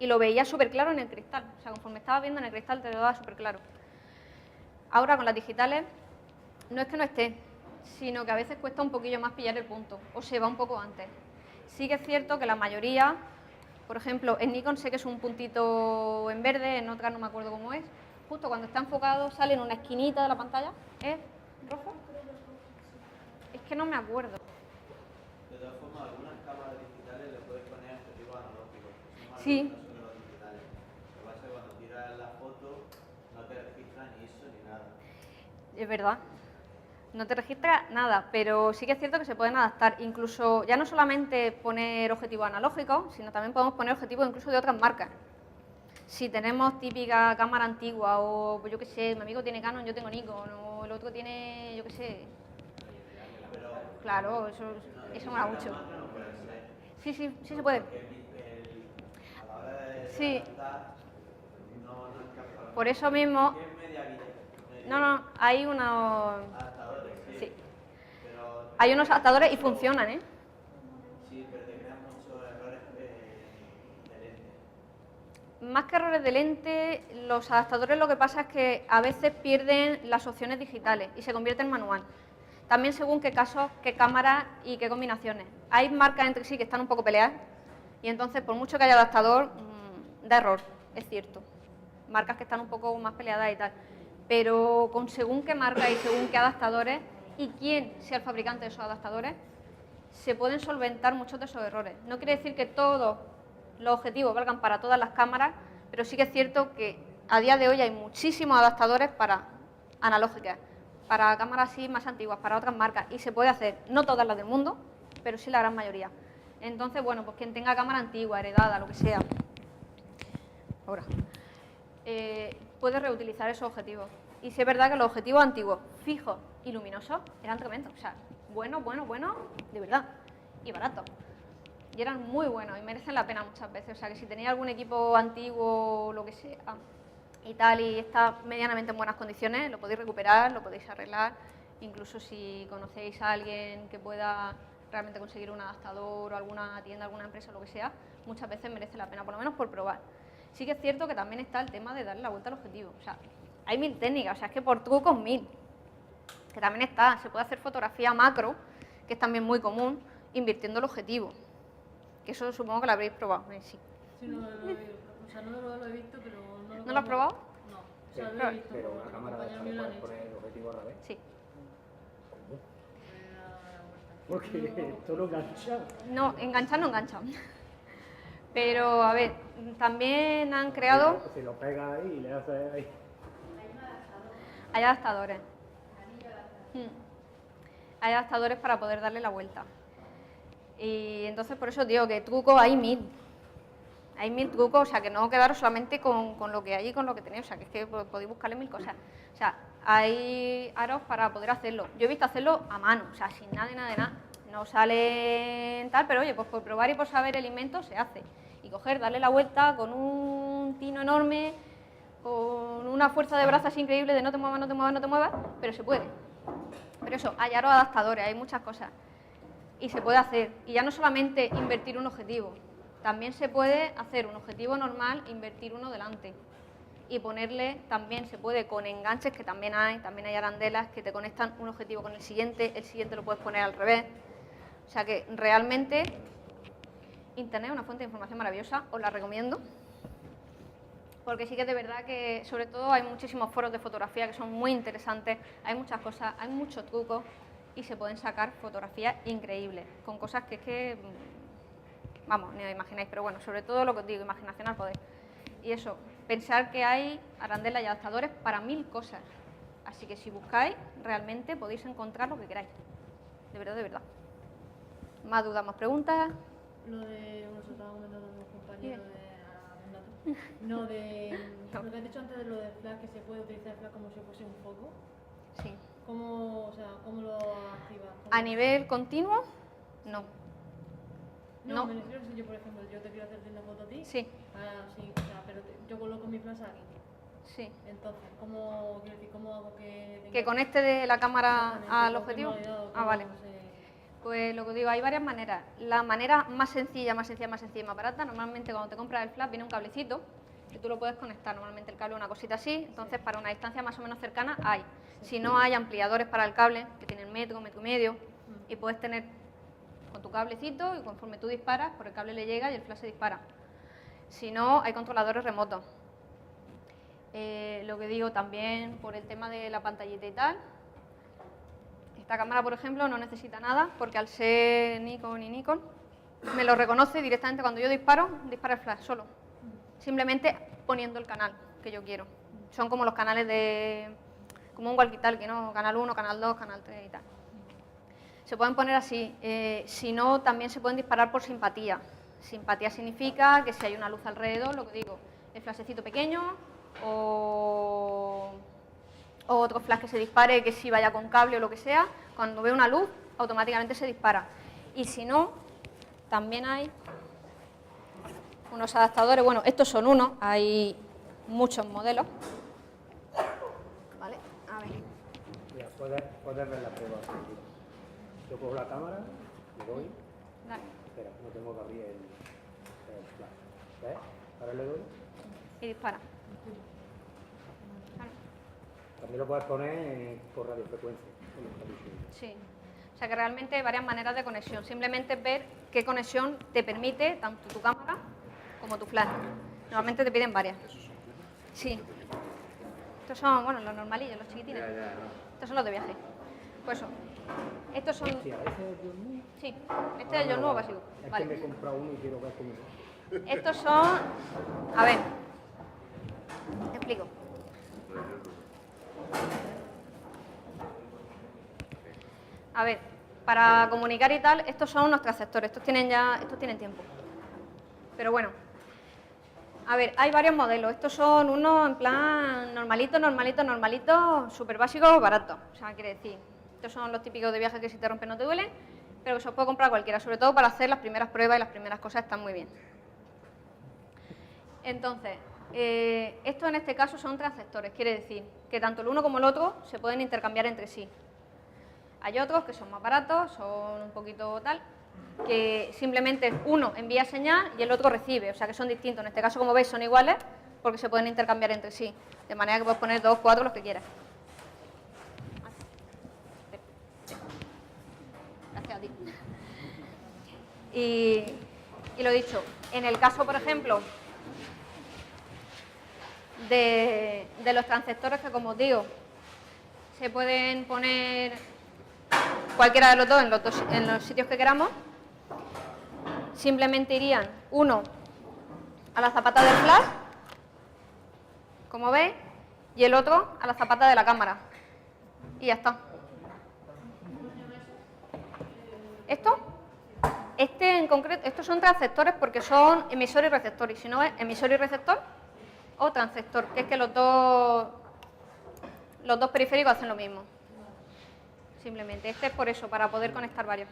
Y lo veías súper claro en el cristal. O sea, conforme estabas viendo en el cristal te lo daba súper claro. Ahora con las digitales no es que no esté, sino que a veces cuesta un poquillo más pillar el punto o se va un poco antes. Sí que es cierto que la mayoría, por ejemplo, en Nikon sé que es un puntito en verde, en otras no me acuerdo cómo es, justo cuando está enfocado sale en una esquinita de la pantalla, ¿es rojo? Es que no me acuerdo. De todas formas, algunas cámaras digitales le puedes poner objetivos analógicos. Sí. No son los digitales. Lo que pasa es que cuando tiras la foto no te registra ni ISO ni nada. Es verdad. No te registra nada, pero sí que es cierto que se pueden adaptar. Incluso, ya no solamente poner objetivos analógicos, sino también podemos poner objetivos incluso de otras marcas. Si tenemos típica cámara antigua o pues yo qué sé, mi amigo tiene Canon, yo tengo Nikon, o el otro tiene, yo qué sé. Claro, eso mola mucho. Sí, sí, sí se puede. A la hora de Sí. adaptar, no encaja. Por eso mismo, ¿Qué es media guía? no, hay unos, Adaptadores, sí, pero hay unos adaptadores y funcionan, ¿eh? sí, pero te crean muchos errores de lente. Más que errores de lente, los adaptadores lo que pasa es que a veces pierden las opciones digitales y se convierte en manual. También según qué casos, qué cámaras y qué combinaciones. Hay marcas entre sí que están un poco peleadas y entonces por mucho que haya adaptador, da error, es cierto. Marcas que están un poco más peleadas y tal. Pero con según qué marca y según qué adaptadores y quién sea el fabricante de esos adaptadores, se pueden solventar muchos de esos errores. No quiere decir que todos los objetivos valgan para todas las cámaras, pero sí que es cierto que a día de hoy hay muchísimos adaptadores para analógicas, para cámaras así más antiguas, para otras marcas, y se puede hacer, no todas las del mundo, pero sí la gran mayoría. Entonces, bueno, pues quien tenga cámara antigua, heredada, lo que sea, ahora, puede reutilizar esos objetivos. Y sí es verdad que los objetivos antiguos, fijos y luminosos, eran tremendos, o sea, buenos, de verdad, y baratos. Y eran muy buenos y merecen la pena muchas veces. O sea, que si tenéis algún equipo antiguo o lo que sea y tal y está medianamente en buenas condiciones, lo podéis recuperar, lo podéis arreglar. Incluso si conocéis a alguien que pueda realmente conseguir un adaptador o alguna tienda, alguna empresa o lo que sea, muchas veces merece la pena, por lo menos por probar. Sí que es cierto que también está el tema de darle la vuelta al objetivo. O sea, hay 1000 técnicas, o sea, es que por trucos 1000. Que también está, se puede hacer fotografía macro, que es también muy común, invirtiendo el objetivo. Que eso supongo que lo habréis probado, sí. Sí, no, o sea, no lo he visto, pero no lo ¿No lo has probado? No, o sea, lo he visto. Pero porque una cámara compañeros de míos lo han puedes hecho. poner el objetivo al revés. Sí. Porque esto no engancha. No, enganchan no enganchan. Pero, a ver, también han creado... Si lo pega ahí y le hace ahí. Hay adaptadores. Hay adaptadores para poder darle la vuelta. Y entonces por eso digo que trucos hay 1000. Hay 1000 trucos, o sea, que no quedaros solamente con lo que hay y con lo que tenéis, o sea, que es que podéis buscarle 1000 cosas. O sea, hay aros para poder hacerlo. Yo he visto hacerlo a mano, o sea, sin nada de nada. No salen tal, pero oye, pues por probar y por saber el invento se hace. Y coger, darle la vuelta con un tino enorme, con una fuerza de brazos increíble de no te muevas, no te muevas, no te muevas, pero se puede. Pero eso, hay aros adaptadores, hay muchas cosas. Y se puede hacer. Y ya no solamente invertir un objetivo, también se puede hacer un objetivo normal e invertir uno delante. Y ponerle, también se puede con enganches, que también hay arandelas que te conectan un objetivo con el siguiente lo puedes poner al revés. O sea que realmente Internet es una fuente de información maravillosa, os la recomiendo. Porque sí que es de verdad que, sobre todo, hay muchísimos foros de fotografía que son muy interesantes, hay muchas cosas, hay muchos trucos y se pueden sacar fotografías increíbles, con cosas que es que, vamos, ni os imagináis, pero bueno, sobre todo lo que os digo, imaginación al poder. Y eso, pensar que hay arandelas y adaptadores para 1000 cosas. Así que si buscáis, realmente podéis encontrar lo que queráis. De verdad, de verdad. ¿Más dudas, más preguntas? Lo de, bueno, se estaba comentando con los compañeros lo que has dicho antes de lo de flash, que se puede utilizar el flash como si fuese un foco. Sí. ¿Cómo lo activas? ¿A nivel continuo? No. No, me refiero si yo, por ejemplo, yo te quiero hacerte una foto a ti. Sí. Sí, o sea, pero yo coloco mi flash aquí. Sí. Entonces, ¿cómo hago que... ¿Que conecte de la cámara al objetivo? Ah, Vale. Pues lo que digo, hay varias maneras. La manera más sencilla y más barata, normalmente cuando te compras el flash viene un cablecito que tú lo puedes conectar. Normalmente el cable es una cosita así, entonces para una distancia más o menos cercana hay. Si no, hay ampliadores para el cable que tienen metro y medio y puedes tener con tu cablecito y conforme tú disparas, por el cable le llega y el flash se dispara. Si no, hay controladores remotos. Lo que digo también por el tema de la pantallita y tal. Esta cámara, por ejemplo, no necesita nada porque al ser Nikon y Nikon me lo reconoce directamente cuando yo disparo, dispara el flash solo. Simplemente poniendo el canal que yo quiero. Son como los canales de... como un walkie-talkie, ¿no? Canal 1, canal 2, canal 3 y tal. Se pueden poner así. Si no, también se pueden disparar por simpatía. Simpatía significa que si hay una luz alrededor, lo que digo, el flashecito pequeño o otro flash que se dispare, que si vaya con cable o lo que sea, cuando ve una luz, automáticamente se dispara. Y si no, también hay unos adaptadores, bueno, estos son unos, hay muchos modelos. Vale, a ver. Mira, puedes ver la prueba. Yo cojo la cámara, le doy. Dale. Espera, no tengo que abrir el flash. ¿Ves? Ahora le doy. Y dispara. También lo puedes poner por radiofrecuencia. Sí. O sea que realmente hay varias maneras de conexión. Simplemente es ver qué conexión te permite tanto tu cámara como tu flash. Normalmente te piden varias. Sí. Estos son, bueno, los normalillos, los chiquitines. Estos son los de viaje. Pues eso. Estos son... Sí, ¿ese es John Nuevo? Sí. Este es el John Nuevo básico. Es Vale. que me he comprado uno y quiero ver cómo es. Estos son... A ver. Te explico. A ver, para comunicar y tal, estos son unos transceptores, estos tienen tiempo. Pero bueno, a ver, hay varios modelos. Estos son unos en plan normalitos, súper básicos, baratos. O sea, quiere decir, estos son los típicos de viaje que si te rompen no te duelen, pero que se los puede comprar cualquiera, sobre todo para hacer las primeras pruebas y las primeras cosas están muy bien. Entonces, estos en este caso son transceptores, quiere decir que tanto el uno como el otro se pueden intercambiar entre sí. Hay otros que son más baratos, son un poquito tal, que simplemente uno envía señal y el otro recibe, o sea que son distintos. En este caso, como veis, son iguales porque se pueden intercambiar entre sí, de manera que puedes poner 2, 4, los que quieras. Gracias a ti. Y lo dicho, en el caso, por ejemplo, de los transceptores que, como os digo, se pueden poner cualquiera de los dos en los sitios que queramos, simplemente irían uno a la zapata del flash, como veis, y el otro a la zapata de la cámara. Y ya está. Este en concreto, estos son transceptores porque son emisor y receptor, y si no es emisor y receptor o transceptor, que es que los dos periféricos hacen lo mismo. Simplemente, este es por eso, para poder conectar varios.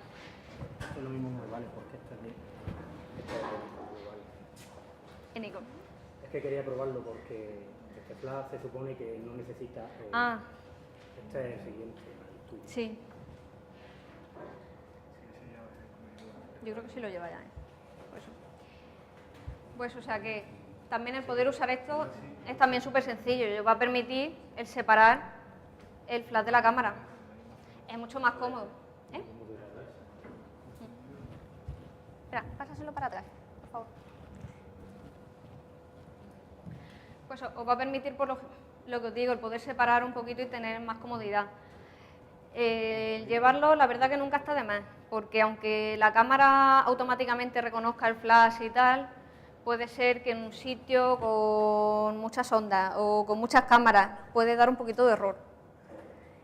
Esto es lo mismo me vale, porque este es de vale. En Nikon. Es que quería probarlo porque este flash se supone que no necesita... Este es el siguiente. Sí. Yo creo que sí lo lleva ya, ¿eh? Pues o sea que también el poder usar esto es también súper sencillo. Y va a permitir el separar el flash de la cámara. Es mucho más cómodo. ¿Eh? Espera, pásaselo para atrás, por favor. Pues os va a permitir, por lo que os digo, el poder separar un poquito y tener más comodidad. Llevarlo, la verdad que nunca está de más, porque aunque la cámara automáticamente reconozca el flash y tal, puede ser que en un sitio con muchas ondas o con muchas cámaras puede dar un poquito de error.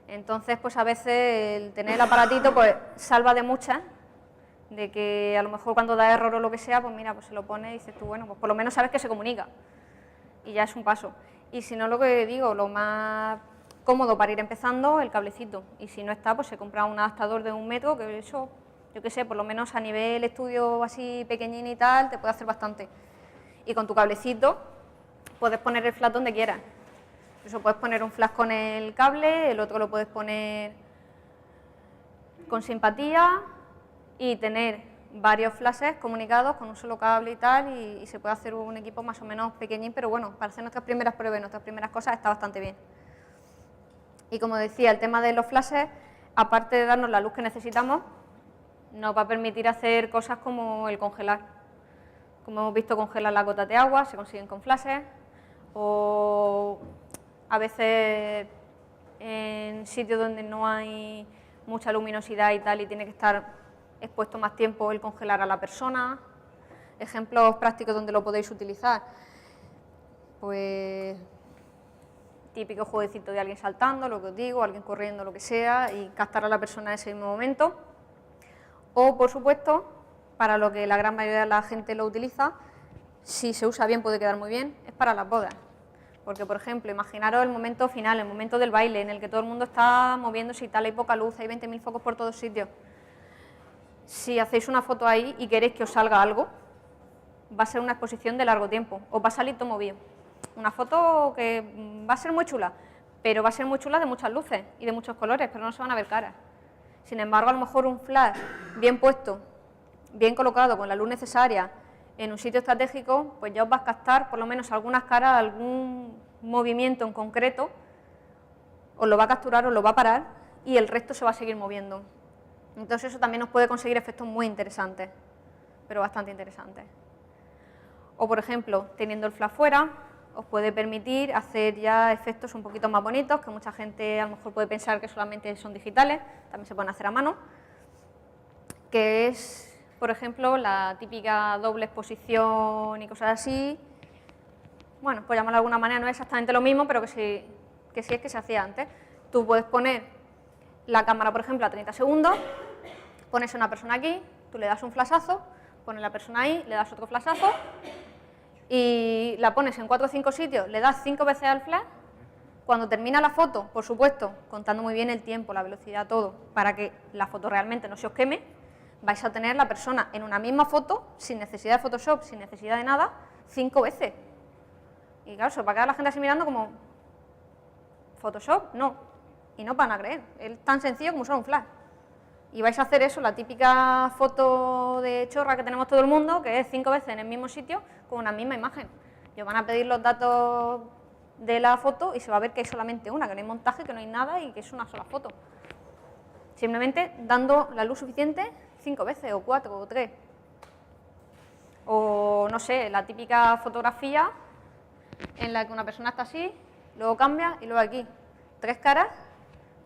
Entonces, pues a veces el tener el aparatito pues salva de muchas, de que a lo mejor cuando da error o lo que sea, pues mira, pues se lo pone y dices tú, bueno, pues por lo menos sabes que se comunica y ya es un paso. Y si no, lo que digo, lo más cómodo para ir empezando, el cablecito. Y si no está, pues se compra un adaptador de 1 metro, que eso, yo qué sé, por lo menos a nivel estudio así pequeñín y tal, te puede hacer bastante. Y con tu cablecito puedes poner el flash donde quieras. Eso puedes poner un flash con el cable, el otro lo puedes poner con simpatía y tener varios flashes comunicados con un solo cable y tal, y se puede hacer un equipo más o menos pequeñín, pero bueno, para hacer nuestras primeras pruebas, nuestras primeras cosas, está bastante bien. Y como decía, el tema de los flashes, aparte de darnos la luz que necesitamos, nos va a permitir hacer cosas como el congelar. Como hemos visto, congelar las gotas de agua, se consiguen con flashes, o a veces en sitios donde no hay mucha luminosidad y tal, y tiene que estar expuesto más tiempo, el congelar a la persona. Ejemplos prácticos donde lo podéis utilizar, pues típico jueguecito de alguien saltando, lo que os digo, alguien corriendo, lo que sea, y captar a la persona en ese mismo momento. O, por supuesto, para lo que la gran mayoría de la gente lo utiliza, si se usa bien puede quedar muy bien, es para las bodas. Porque, por ejemplo, imaginaros el momento final, el momento del baile, en el que todo el mundo está moviéndose y tal, hay poca luz, hay 20.000 focos por todos sitios. Si hacéis una foto ahí y queréis que os salga algo, va a ser una exposición de largo tiempo, os va a salir todo movido. Una foto que va a ser muy chula, pero va a ser muy chula de muchas luces y de muchos colores, pero no se van a ver caras. Sin embargo, a lo mejor un flash bien puesto, bien colocado, con la luz necesaria, en un sitio estratégico, pues ya os va a captar por lo menos algunas caras, algún movimiento en concreto, os lo va a capturar, os lo va a parar y el resto se va a seguir moviendo. Entonces eso también nos puede conseguir efectos muy interesantes, pero bastante interesantes. O, por ejemplo, teniendo el flash fuera, os puede permitir hacer ya efectos un poquito más bonitos, que mucha gente a lo mejor puede pensar que solamente son digitales, también se pueden hacer a mano, que es, por ejemplo, la típica doble exposición y cosas así. Bueno, pues llamarlo de alguna manera, no es exactamente lo mismo, pero que sí es que se hacía antes. Tú puedes poner la cámara, por ejemplo, a 30 segundos, pones a una persona aquí, tú le das un flashazo, pones la persona ahí, le das otro flashazo y la pones en 4 o 5 sitios, le das 5 veces al flash. Cuando termina la foto, por supuesto, contando muy bien el tiempo, la velocidad, todo, para que la foto realmente no se os queme, vais a tener la persona en una misma foto, sin necesidad de Photoshop, sin necesidad de nada, 5 veces. Y claro, se va a quedar la gente así mirando como, ¿Photoshop? No. Y no van a creer, es tan sencillo como usar un flash. Y vais a hacer eso, la típica foto de chorra que tenemos todo el mundo, que es 5 veces en el mismo sitio con una misma imagen. Y os van a pedir los datos de la foto y se va a ver que hay solamente una, que no hay montaje, que no hay nada y que es una sola foto. Simplemente dando la luz suficiente 5 veces, o 4, o 3. O, no sé, la típica fotografía en la que una persona está así, luego cambia y luego aquí. 3 caras,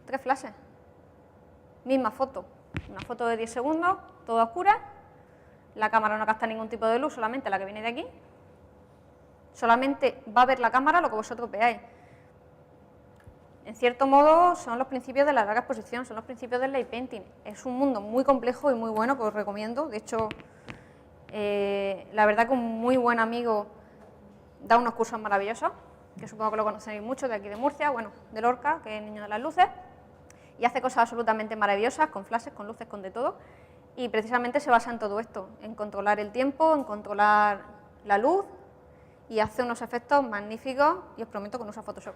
3 flashes. Misma foto. Una foto de 10 segundos, toda oscura. La cámara no capta ningún tipo de luz, solamente la que viene de aquí. Solamente va a ver la cámara lo que vosotros veáis. En cierto modo, son los principios de la larga exposición, son los principios del light painting. Es un mundo muy complejo y muy bueno que os recomiendo. De hecho, la verdad que un muy buen amigo da unos cursos maravillosos, que supongo que lo conocéis mucho, de aquí de Murcia, bueno, de Lorca, que es el niño de las luces, y hace cosas absolutamente maravillosas, con flashes, con luces, con de todo, y precisamente se basa en todo esto, en controlar el tiempo, en controlar la luz, y hace unos efectos magníficos, y os prometo que no usa Photoshop.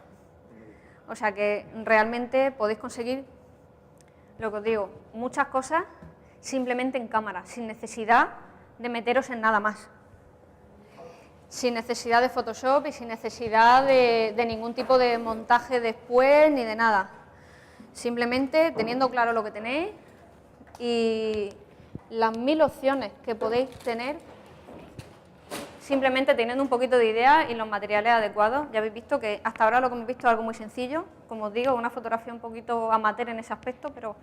O sea que realmente podéis conseguir, lo que os digo, muchas cosas simplemente en cámara, sin necesidad de meteros en nada más. Sin necesidad de Photoshop y sin necesidad de ningún tipo de montaje después ni de nada. Simplemente teniendo claro lo que tenéis y las 1000 opciones que podéis tener, simplemente teniendo un poquito de idea y los materiales adecuados. Ya habéis visto que hasta ahora lo que hemos visto es algo muy sencillo, como os digo, una fotografía un poquito amateur en ese aspecto, pero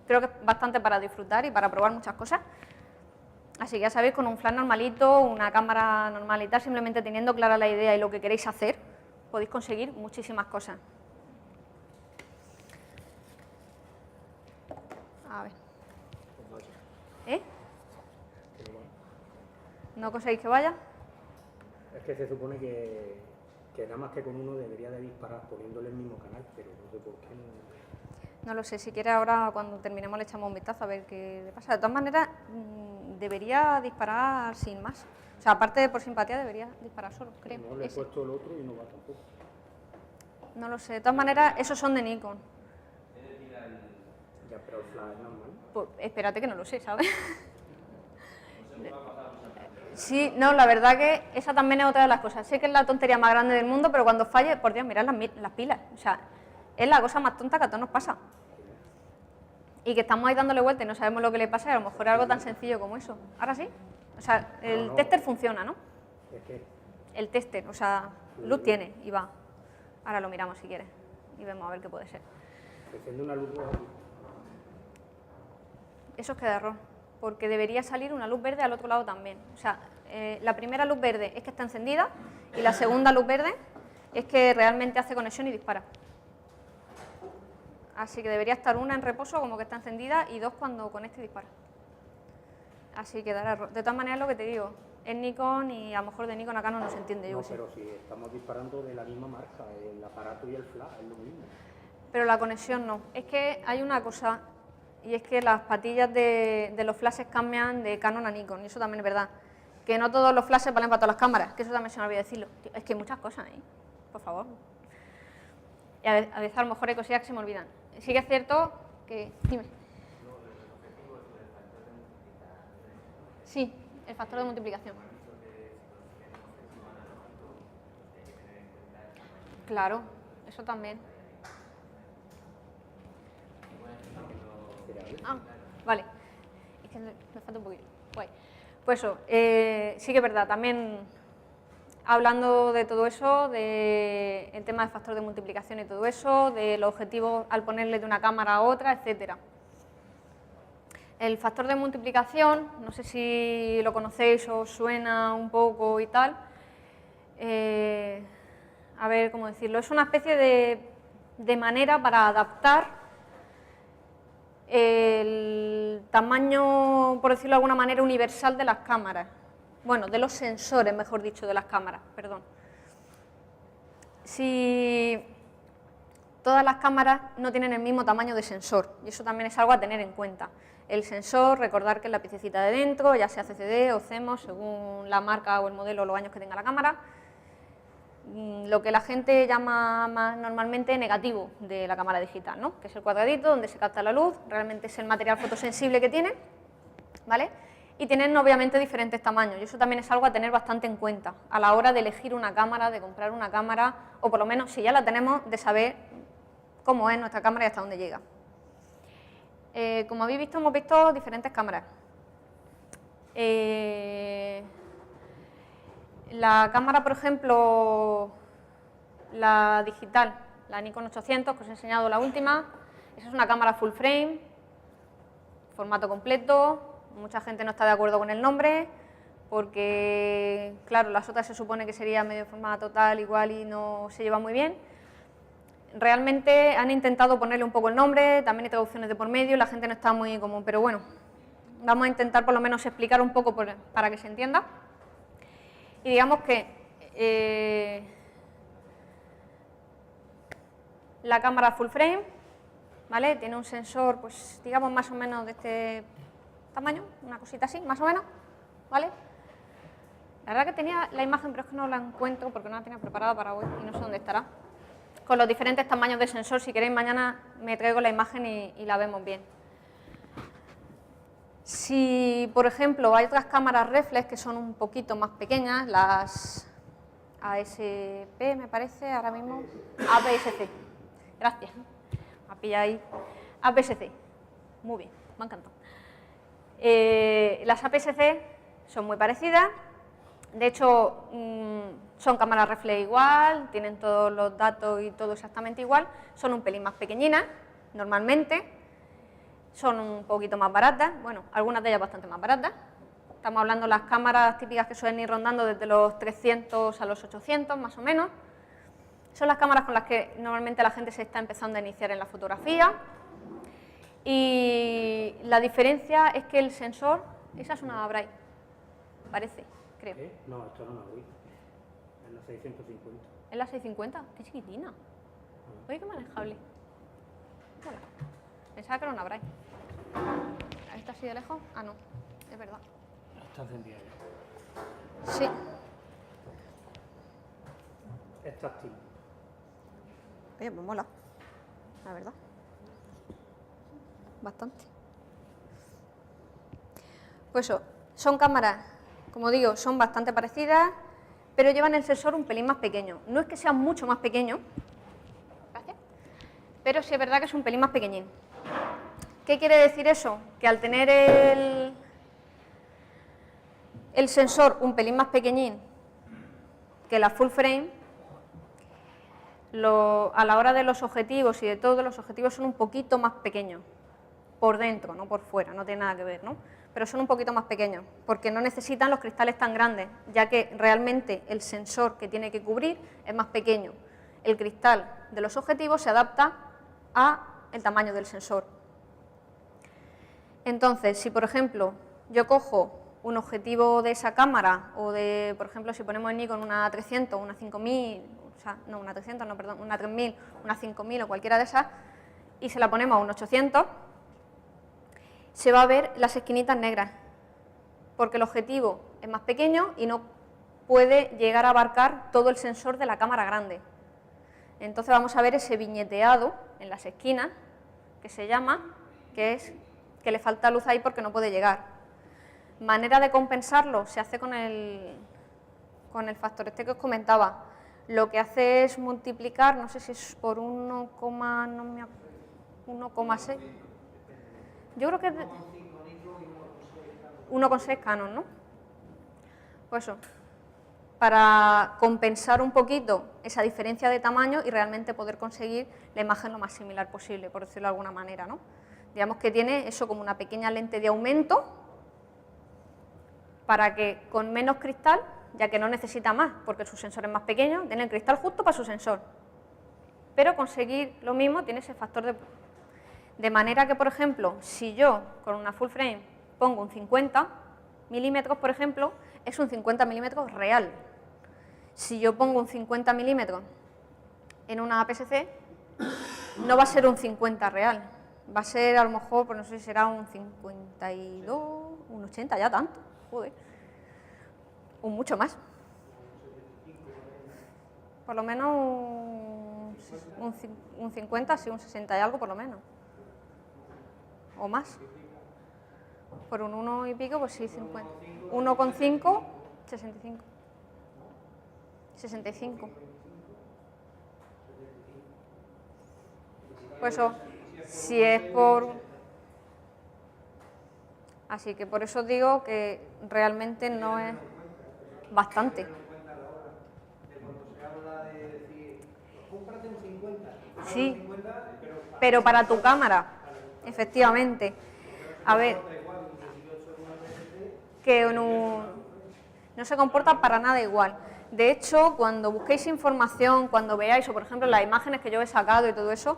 creo que es bastante para disfrutar y para probar muchas cosas. Así que ya sabéis, con un flash normalito, una cámara normal y tal, simplemente teniendo clara la idea y lo que queréis hacer, podéis conseguir muchísimas cosas. A ver. ¿Eh? ¿No conseguís que vaya? Es que se supone que nada más que con uno debería de disparar poniéndole el mismo canal, pero no sé por qué no. No lo sé, si quiere ahora cuando terminemos le echamos un vistazo a ver qué le pasa. De todas maneras, debería disparar sin más. O sea, aparte de por simpatía, debería disparar solo, creo. No le he Ese. puesto el otro y no va tampoco. No lo sé, de todas maneras, esos son de Nikon. Ya, pero el flash es normal. Pues espérate que no lo sé, ¿sabes? Sí, no, la verdad que esa también es otra de las cosas. Sé que es la tontería más grande del mundo, pero cuando falle, por Dios, mirad las pilas. O sea, es la cosa más tonta que a todos nos pasa. Y que estamos ahí dándole vuelta y no sabemos lo que le pasa y a lo mejor es algo tan sencillo como eso. Ahora sí. O sea, el tester funciona, ¿no? Es que El tester, o sea, luz tiene y va. Ahora lo miramos si quieres y vemos a ver qué puede ser. se enciende una luz roja. Eso es que da error, porque debería salir una luz verde al otro lado también. O sea, la primera luz verde es que está encendida y la segunda luz verde es que realmente hace conexión y dispara. Así que debería estar una en reposo, como que está encendida, y dos cuando conecte y dispara. Así que dará error. De todas maneras, lo que te digo, es Nikon y a lo mejor de Nikon acá no nos entiende, yo No, qué sé. pero si estamos disparando de la misma marca, el aparato y el flash es lo mismo. Pero la conexión no. Es que hay una cosa, y es que las patillas de los flashes cambian de Canon a Nikon, y eso también es verdad. Que no todos los flashes valen para todas las cámaras, que eso también se me olvidó decirlo. Tío, es que hay muchas cosas ahí, por favor. Y a veces a lo mejor hay cosillas que se me olvidan. Sí que es cierto que... Dime. Sí, el factor de multiplicación. Claro, eso también. Ah, vale. Es que me falta un poquito. Guay. Pues eso, sí que es verdad, también hablando de todo eso, del tema del factor de multiplicación y todo eso, de los objetivos al ponerle de una cámara a otra, etcétera. El factor de multiplicación, no sé si lo conocéis o os suena un poco y tal, a ver cómo decirlo, es una especie de manera para adaptar el tamaño, por decirlo de alguna manera, universal de las cámaras. Bueno, de los sensores, mejor dicho, de las cámaras, perdón. Si todas las cámaras no tienen el mismo tamaño de sensor, y eso también es algo a tener en cuenta. El sensor, recordar que es la piececita de dentro, ya sea CCD o CMOS, según la marca o el modelo o los años que tenga la cámara. Lo que la gente llama más normalmente negativo de la cámara digital, ¿no? Que es el cuadradito donde se capta la luz, realmente es el material fotosensible que tiene, ¿vale? Y tienen obviamente diferentes tamaños, y eso también es algo a tener bastante en cuenta a la hora de elegir una cámara, de comprar una cámara, o por lo menos, si ya la tenemos, de saber cómo es nuestra cámara y hasta dónde llega. Como habéis visto, hemos visto diferentes cámaras. La cámara, por ejemplo, la digital, la Nikon 800, que os he enseñado la última, esa es una cámara full frame, formato completo. Mucha gente no está de acuerdo con el nombre, porque, claro, las otras se supone que sería medio formato tal, igual, y no se lleva muy bien. Realmente han intentado ponerle un poco el nombre, también hay traducciones de por medio, la gente no está muy común, pero bueno, vamos a intentar por lo menos explicar un poco para que se entienda. Y digamos que la cámara full frame, ¿vale? Tiene un sensor, pues digamos más o menos de este tamaño, una cosita así, más o menos, ¿vale? La verdad que tenía la imagen, pero es que no la encuentro porque no la tenía preparada para hoy y no sé dónde estará. Con los diferentes tamaños de sensor, si queréis mañana me traigo la imagen y la vemos bien. Si, por ejemplo, hay otras cámaras reflex que son un poquito más pequeñas, las ASP me parece, ahora mismo, APS-C, gracias, me ha pillado ahí, APS-C, muy bien, me ha encantado. Las APS-C son muy parecidas, de hecho son cámaras reflex igual, tienen todos los datos y todo exactamente igual, son un pelín más pequeñinas, normalmente, son un poquito más baratas, bueno, algunas de ellas bastante más baratas. Estamos hablando de las cámaras típicas que suelen ir rondando desde los 300 a los 800, más o menos. Son las cámaras con las que normalmente la gente se está empezando a iniciar en la fotografía. Y la diferencia es que el sensor, esa es una Braille, parece, creo. ¿Qué? No, esto no es una Wii. Es la 650. ¿Es la 650? ¡Qué chiquitina! Oye, qué manejable. Hola. Pensaba que era una Braille. ¿Esta así de lejos? Ah, no, es verdad. Está encendida ya. Sí. Es táctil. Oye, pues mola, la verdad. Bastante. Pues eso, son cámaras, como digo, son bastante parecidas, pero llevan el sensor un pelín más pequeño. No es que sea mucho más pequeño, gracias, pero sí es verdad que es un pelín más pequeñín. ¿Qué quiere decir eso? Que al tener el sensor un pelín más pequeñín que la full frame, a la hora de los objetivos y de todo, los objetivos son un poquito más pequeños, por dentro, no por fuera, no tiene nada que ver, ¿no? Pero son un poquito más pequeños, porque no necesitan los cristales tan grandes, ya que realmente el sensor que tiene que cubrir es más pequeño. El cristal de los objetivos se adapta al tamaño del sensor. Entonces, si por ejemplo yo cojo un objetivo de esa cámara, o de, por ejemplo, si ponemos en Nikon una 300, una 5000, o sea, no, una 300, no, perdón, una 3000, una 5000 o cualquiera de esas, y se la ponemos a un 800, se va a ver las esquinitas negras, porque el objetivo es más pequeño y no puede llegar a abarcar todo el sensor de la cámara grande. Entonces vamos a ver ese viñeteado en las esquinas, que se llama, que es que le falta luz ahí porque no puede llegar. Manera de compensarlo se hace con el factor este que os comentaba. Lo que hace es multiplicar, no sé si es por 1,6. Yo creo que es 1,6 Canon, ¿no? Pues eso, para compensar un poquito esa diferencia de tamaño y realmente poder conseguir la imagen lo más similar posible, por decirlo de alguna manera, ¿no? Digamos que tiene eso como una pequeña lente de aumento para que con menos cristal, ya que no necesita más porque su sensor es más pequeño, tiene el cristal justo para su sensor. Pero conseguir lo mismo tiene ese factor de manera que, por ejemplo, si yo con una full frame pongo un 50 milímetros, por ejemplo, es un 50 milímetros real. Si yo pongo un 50 milímetros en una APS-C, no va a ser un 50 real. Va a ser, a lo mejor, pues no sé si será un 52, un 80, ya tanto, joder, o mucho más. Por lo menos un 50, sí, un 60 y algo por lo menos, o más. Por un 1 y pico, pues sí, 50. 1,5, 65. 65. Pues eso. Si es por... Así que por eso digo que realmente no es bastante. Sí, pero para tu cámara, efectivamente. A ver, que no se comporta para nada igual. De hecho, cuando busquéis información, cuando veáis, o por ejemplo las imágenes que yo he sacado y todo eso,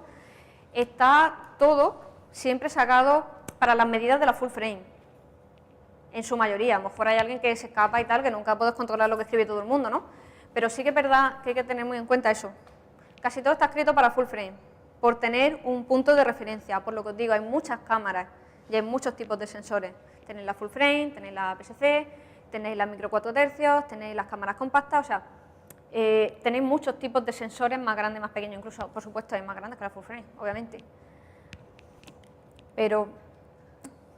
está todo siempre sacado para las medidas de la full frame, en su mayoría. A lo mejor hay alguien que se escapa y tal, que nunca puedes controlar lo que escribe todo el mundo, ¿no? Pero sí que es verdad que hay que tener muy en cuenta eso. Casi todo está escrito para full frame, por tener un punto de referencia. Por lo que os digo, hay muchas cámaras y hay muchos tipos de sensores. Tenéis la full frame, tenéis la APS-C, tenéis las micro 4 tercios, tenéis las cámaras compactas, o sea, tenéis muchos tipos de sensores, más grandes, más pequeños, incluso, por supuesto, hay más grandes que la full frame, obviamente. Pero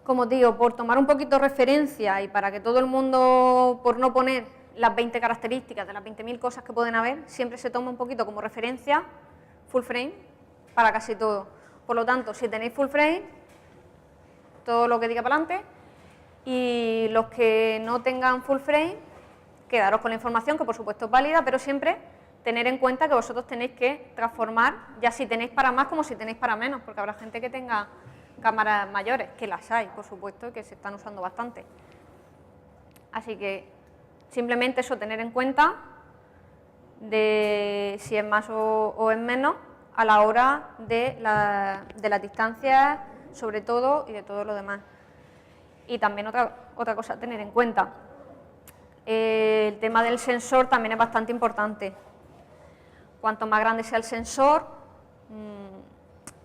como digo, por tomar un poquito referencia y para que todo el mundo, por no poner las 20 características de las 20.000 cosas que pueden haber, siempre se toma un poquito como referencia full frame para casi todo. Por lo tanto, si tenéis full frame, todo lo que diga para adelante, y los que no tengan full frame, quedaros con la información, que por supuesto es válida, pero siempre tener en cuenta que vosotros tenéis que transformar, ya si tenéis para más como si tenéis para menos, porque habrá gente que tenga cámaras mayores, que las hay, por supuesto, y que se están usando bastante. Así que simplemente eso, tener en cuenta de si es más o es menos a la hora de las distancias, sobre todo, y de todo lo demás. Y también otra cosa a tener en cuenta, el tema del sensor también es bastante importante. Cuanto más grande sea el sensor,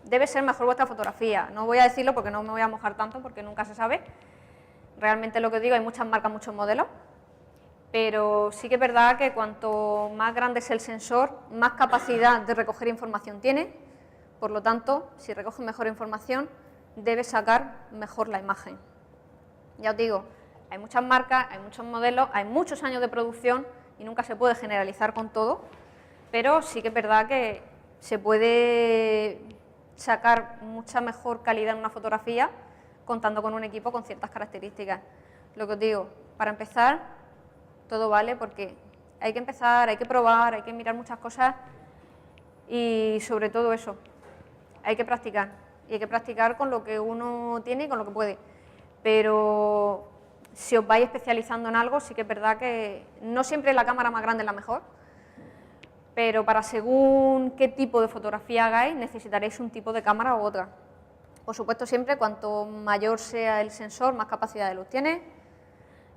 debe ser mejor vuestra fotografía. No voy a decirlo porque no me voy a mojar tanto, porque nunca se sabe. Realmente lo que digo, hay muchas marcas, muchos modelos, pero sí que es verdad que cuanto más grande es el sensor, más capacidad de recoger información tiene. Por lo tanto, si recoge mejor información, debe sacar mejor la imagen. Ya os digo, hay muchas marcas, hay muchos modelos, hay muchos años de producción y nunca se puede generalizar con todo, pero sí que es verdad que se puede sacar mucha mejor calidad en una fotografía contando con un equipo con ciertas características. Lo que os digo, para empezar, todo vale porque hay que empezar, hay que probar, hay que mirar muchas cosas y sobre todo eso, hay que practicar. Y hay que practicar con lo que uno tiene y con lo que puede. Pero si os vais especializando en algo, sí que es verdad que no siempre la cámara más grande es la mejor, pero para según qué tipo de fotografía hagáis, necesitaréis un tipo de cámara u otra. Por supuesto, siempre cuanto mayor sea el sensor, más capacidad de luz tiene.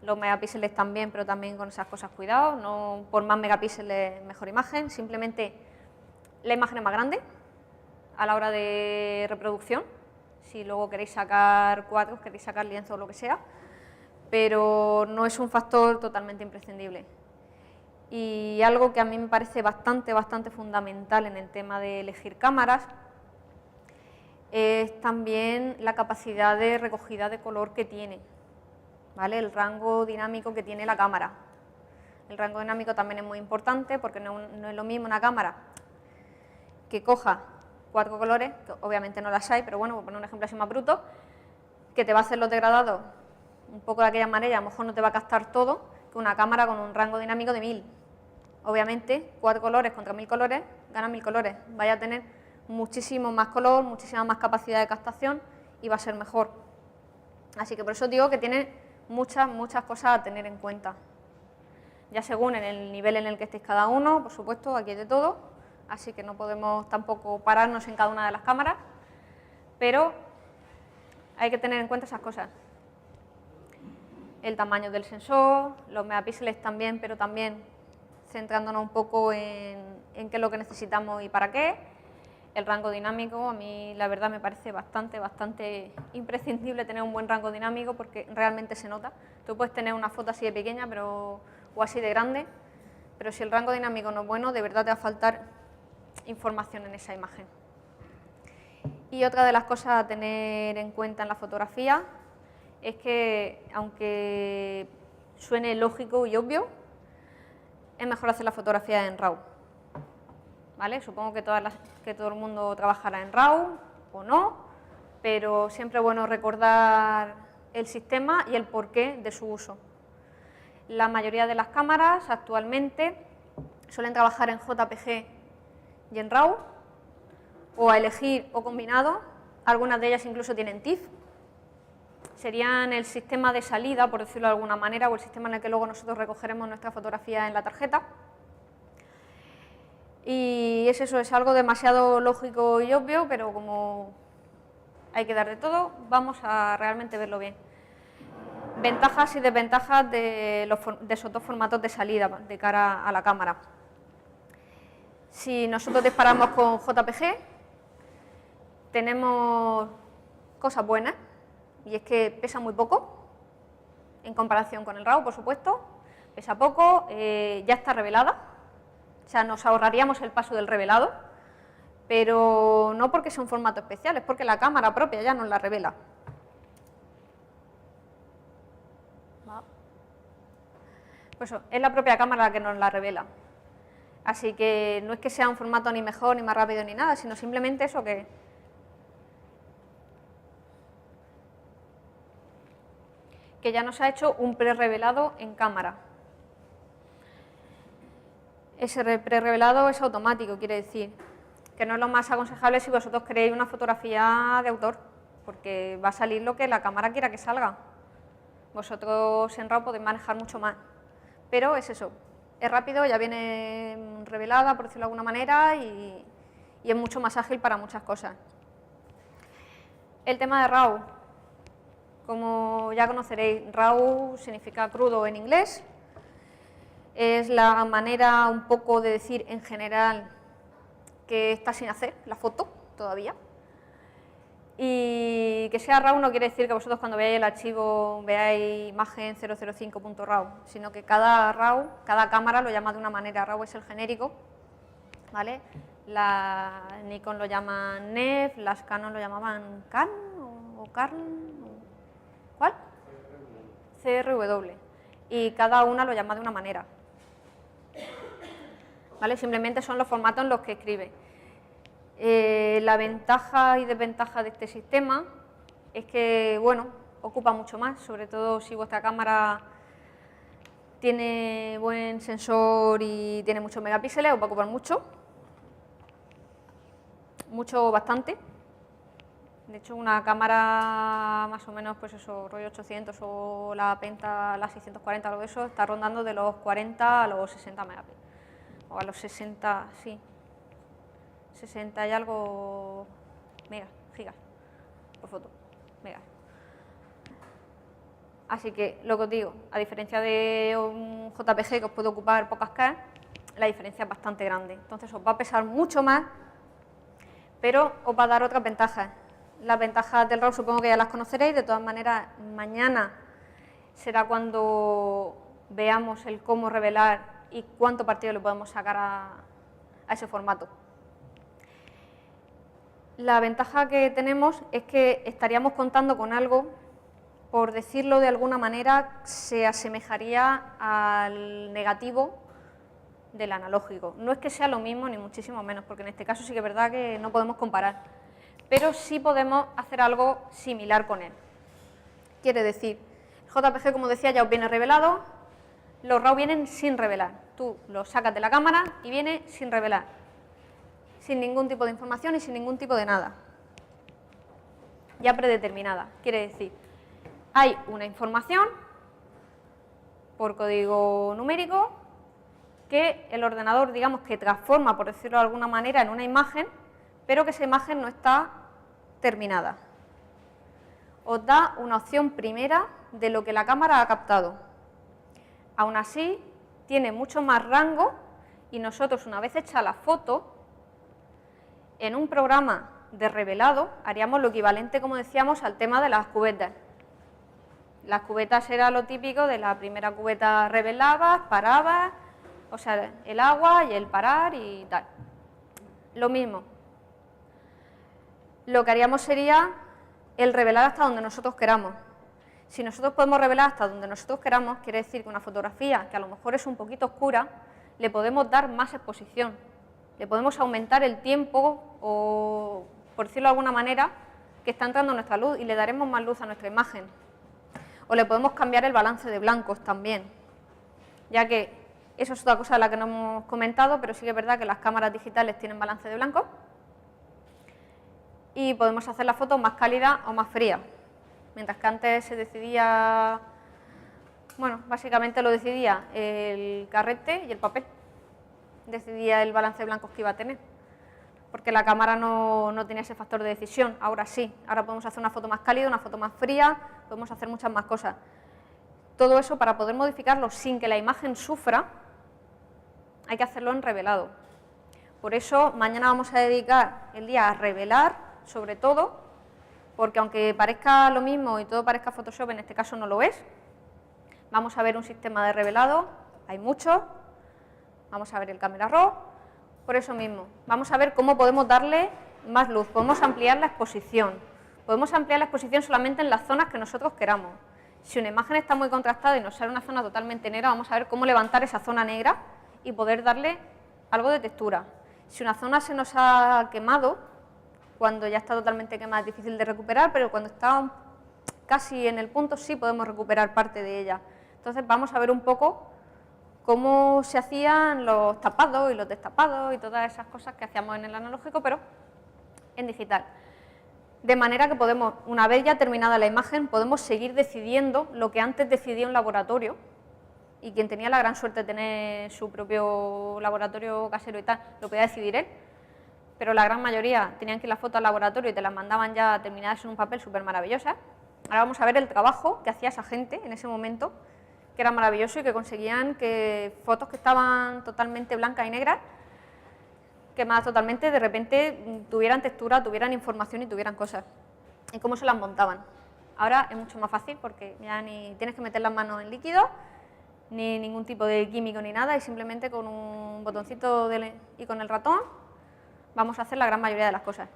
Los megapíxeles también, pero también con esas cosas cuidado, no por más megapíxeles mejor imagen, simplemente la imagen es más grande a la hora de reproducción, si luego queréis sacar cuadros, queréis sacar lienzo o lo que sea, pero no es un factor totalmente imprescindible. Y algo que a mí me parece bastante fundamental en el tema de elegir cámaras es también la capacidad de recogida de color que tiene, ¿vale? El rango dinámico que tiene la cámara. El rango dinámico también es muy importante porque no es lo mismo una cámara que coja 4 colores, que obviamente no las hay, pero bueno, por poner un ejemplo así más bruto, que te va a hacer los degradados un poco de aquella manera, a lo mejor no te va a captar todo, que una cámara con un rango dinámico de 1000. Obviamente, 4 colores contra 1000 colores, ganan 1000 colores. Vaya a tener muchísimo más color, muchísima más capacidad de captación y va a ser mejor. Así que por eso digo que tiene muchas cosas a tener en cuenta. Ya según en el nivel en el que estéis cada uno, por supuesto, aquí hay de todo, así que no podemos tampoco pararnos en cada una de las cámaras, pero hay que tener en cuenta esas cosas. El tamaño del sensor, los megapíxeles también, pero también centrándonos un poco en qué es lo que necesitamos y para qué. El rango dinámico, a mí la verdad me parece bastante imprescindible tener un buen rango dinámico porque realmente se nota. Tú puedes tener una foto así de pequeña o así de grande, pero si el rango dinámico no es bueno, de verdad te va a faltar información en esa imagen. Y otra de las cosas a tener en cuenta en la fotografía es que, aunque suene lógico y obvio, es mejor hacer la fotografía en RAW. ¿Vale? Supongo que todo el mundo trabajará en RAW o no, pero siempre es bueno recordar el sistema y el porqué de su uso. La mayoría de las cámaras actualmente suelen trabajar en JPG y en RAW, o a elegir o combinado, algunas de ellas incluso tienen TIFF. Serían el sistema de salida, por decirlo de alguna manera, o el sistema en el que luego nosotros recogeremos nuestra fotografía en la tarjeta. Y es eso, es algo demasiado lógico y obvio, pero como hay que dar de todo, vamos a realmente verlo bien. Ventajas y desventajas de esos dos formatos de salida de cara a la cámara. Si nosotros disparamos con JPG, tenemos cosas buenas, y es que pesa muy poco, en comparación con el RAW, por supuesto, pesa poco, ya está revelada, o sea, nos ahorraríamos el paso del revelado, pero no porque sea un formato especial, es porque la cámara propia ya nos la revela. Pues eso, es la propia cámara la que nos la revela. Así que no es que sea un formato ni mejor, ni más rápido, ni nada, sino simplemente eso que ya nos ha hecho un pre-revelado en cámara. Ese pre-revelado es automático, quiere decir que no es lo más aconsejable si vosotros queréis una fotografía de autor, porque va a salir lo que la cámara quiera que salga. Vosotros en RAW podéis manejar mucho más, pero es eso, es rápido, ya viene revelada, por decirlo de alguna manera, y es mucho más ágil para muchas cosas. El tema de RAW, como ya conoceréis, RAW significa crudo en inglés, es la manera un poco de decir en general que está sin hacer la foto todavía. Y que sea RAW no quiere decir que vosotros cuando veáis el archivo veáis imagen 005.RAW, sino que cada RAW, cada cámara lo llama de una manera. RAW es el genérico, ¿vale? La Nikon lo llaman NEF, las Canon lo llamaban CAN o CARN, ¿cuál? CRW, y cada una lo llama de una manera, ¿vale? Simplemente son los formatos en los que escribe. La ventaja y desventaja de este sistema es que, bueno, ocupa mucho más, sobre todo si vuestra cámara tiene buen sensor y tiene muchos megapíxeles, os va a ocupar mucho, bastante. De hecho, una cámara más o menos, pues eso, rollo 800 o la Penta, la 640, algo de eso, está rondando de los 40 a los 60 megapíxeles, o a los 60, sí. 60 y algo gigas por foto, megas. Así que, lo que os digo, a diferencia de un JPG que os puede ocupar pocas K, la diferencia es bastante grande. Entonces os va a pesar mucho más, pero os va a dar otras ventajas. Las ventajas del RAW supongo que ya las conoceréis, de todas maneras, mañana será cuando veamos el cómo revelar y cuánto partido le podemos sacar a ese formato. La ventaja que tenemos es que estaríamos contando con algo, por decirlo de alguna manera, se asemejaría al negativo del analógico. No es que sea lo mismo, ni muchísimo menos, porque en este caso sí que es verdad que no podemos comparar, pero sí podemos hacer algo similar con él. Quiere decir, el JPG, como decía, ya os viene revelado, los RAW vienen sin revelar. Tú los sacas de la cámara y viene sin revelar, sin ningún tipo de información y sin ningún tipo de nada, ya predeterminada. Quiere decir, hay una información por código numérico que el ordenador, digamos, que transforma, por decirlo de alguna manera, en una imagen, pero que esa imagen no está terminada. Os da una opción primera de lo que la cámara ha captado. Aún así, tiene mucho más rango y nosotros, una vez hecha la foto, en un programa de revelado haríamos lo equivalente, como decíamos, al tema de las cubetas. Las cubetas era lo típico de la primera cubeta, revelabas, parabas, o sea, el agua y el parar y tal. Lo mismo. Lo que haríamos sería el revelar hasta donde nosotros queramos. Si nosotros podemos revelar hasta donde nosotros queramos, quiere decir que una fotografía que a lo mejor es un poquito oscura, le podemos dar más exposición. Le podemos aumentar el tiempo o, por decirlo de alguna manera, que está entrando nuestra luz y le daremos más luz a nuestra imagen. O le podemos cambiar el balance de blancos también, ya que eso es otra cosa de la que no hemos comentado, pero sí que es verdad que las cámaras digitales tienen balance de blancos y podemos hacer la foto más cálida o más fría. Mientras que antes se decidía, bueno, básicamente lo decidía el carrete y el papel. Decidía el balance de blancos que iba a tener, porque la cámara no tenía ese factor de decisión. Ahora sí, ahora podemos hacer una foto más cálida, una foto más fría, podemos hacer muchas más cosas. Todo eso, para poder modificarlo sin que la imagen sufra, hay que hacerlo en revelado. Por eso mañana vamos a dedicar el día a revelar, sobre todo, porque aunque parezca lo mismo y todo parezca Photoshop, en este caso no lo es. Vamos a ver un sistema de revelado, hay muchos. Vamos a ver el Camera Raw, por eso mismo. Vamos a ver cómo podemos darle más luz, podemos ampliar la exposición. Podemos ampliar la exposición solamente en las zonas que nosotros queramos. Si una imagen está muy contrastada y nos sale una zona totalmente negra, vamos a ver cómo levantar esa zona negra y poder darle algo de textura. Si una zona se nos ha quemado, cuando ya está totalmente quemada es difícil de recuperar, pero cuando está casi en el punto sí podemos recuperar parte de ella. Entonces vamos a ver un poco cómo se hacían los tapados y los destapados y todas esas cosas que hacíamos en el analógico, pero en digital. De manera que podemos, una vez ya terminada la imagen, podemos seguir decidiendo lo que antes decidía un laboratorio, y quien tenía la gran suerte de tener su propio laboratorio casero y tal, lo podía decidir él, pero la gran mayoría tenían que ir las fotos al laboratorio y te las mandaban ya terminadas en un papel súper maravillosas. Ahora vamos a ver el trabajo que hacía esa gente en ese momento, que era maravilloso y que conseguían que fotos que estaban totalmente blancas y negras, quemadas totalmente, de repente tuvieran textura, tuvieran información y tuvieran cosas. Y cómo se las montaban. Ahora es mucho más fácil porque ya ni tienes que meter las manos en líquido, ni ningún tipo de químico ni nada, y simplemente con un botoncito y con el ratón vamos a hacer la gran mayoría de las cosas.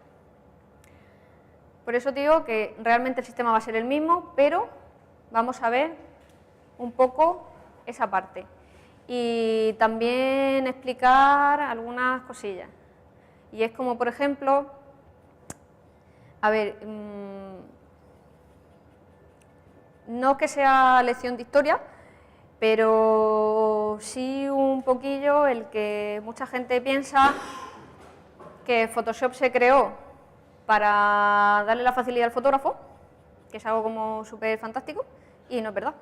Por eso digo que realmente el sistema va a ser el mismo, pero vamos a ver un poco esa parte. Y también explicar algunas cosillas. Y es como, por ejemplo, a ver, no que sea lección de historia, pero sí un poquillo el que mucha gente piensa que Photoshop se creó para darle la facilidad al fotógrafo, que es algo como súper fantástico, y no es verdad.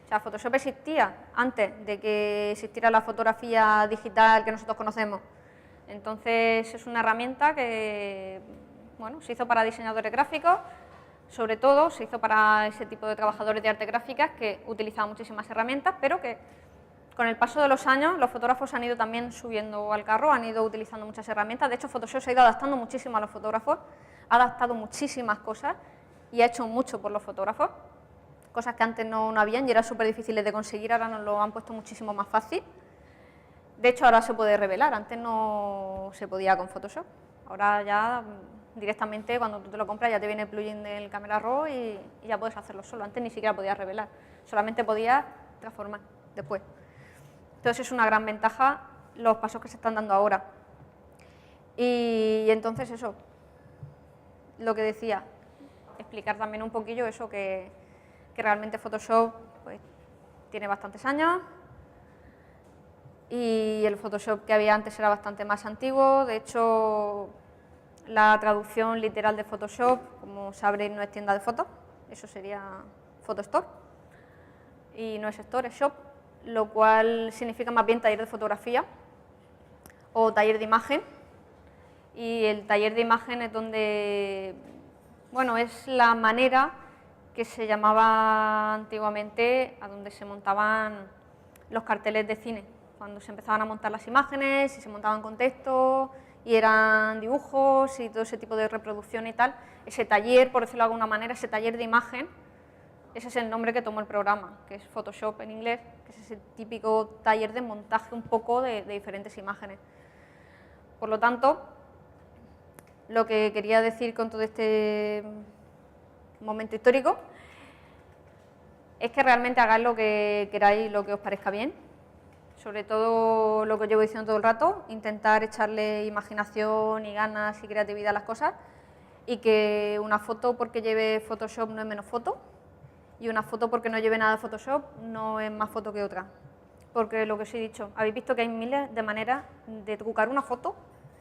O sea, Photoshop existía antes de que existiera la fotografía digital que nosotros conocemos. Entonces es una herramienta que, bueno, se hizo para diseñadores gráficos, sobre todo se hizo para ese tipo de trabajadores de arte gráficas que utilizaban muchísimas herramientas, pero que con el paso de los años los fotógrafos han ido también subiendo al carro, han ido utilizando muchas herramientas. De hecho, Photoshop se ha ido adaptando muchísimo a los fotógrafos, ha adaptado muchísimas cosas y ha hecho mucho por los fotógrafos. Cosas que antes no habían y eran súper difíciles de conseguir, ahora nos lo han puesto muchísimo más fácil. De hecho, ahora se puede revelar, antes no se podía con Photoshop. Ahora ya directamente cuando tú te lo compras ya te viene el plugin del Camera Raw y ya puedes hacerlo solo. Antes ni siquiera podías revelar, solamente podías transformar después. Entonces es una gran ventaja los pasos que se están dando ahora. Y entonces eso, lo que decía, explicar también un poquillo eso que realmente Photoshop pues, tiene bastantes años y el Photoshop que había antes era bastante más antiguo. De hecho, la traducción literal de Photoshop, como sabréis, no es tienda de fotos, eso sería Photostore, y no es store, es shop, lo cual significa más bien taller de fotografía o taller de imagen, y el taller de imagen es donde, bueno, es la manera que se llamaba antiguamente a donde se montaban los carteles de cine, cuando se empezaban a montar las imágenes y se montaban con texto y eran dibujos y todo ese tipo de reproducción y tal. Ese taller, por decirlo de alguna manera, ese taller de imagen, ese es el nombre que tomó el programa, que es Photoshop en inglés, que es ese típico taller de montaje un poco de diferentes imágenes. Por lo tanto, lo que quería decir con todo este momento histórico es que realmente hagáis lo que queráis, lo que os parezca bien, sobre todo lo que os llevo diciendo todo el rato, intentar echarle imaginación y ganas y creatividad a las cosas, y que una foto porque lleve Photoshop no es menos foto, y una foto porque no lleve nada de Photoshop no es más foto que otra, porque lo que os he dicho, habéis visto que hay miles de maneras de trucar una foto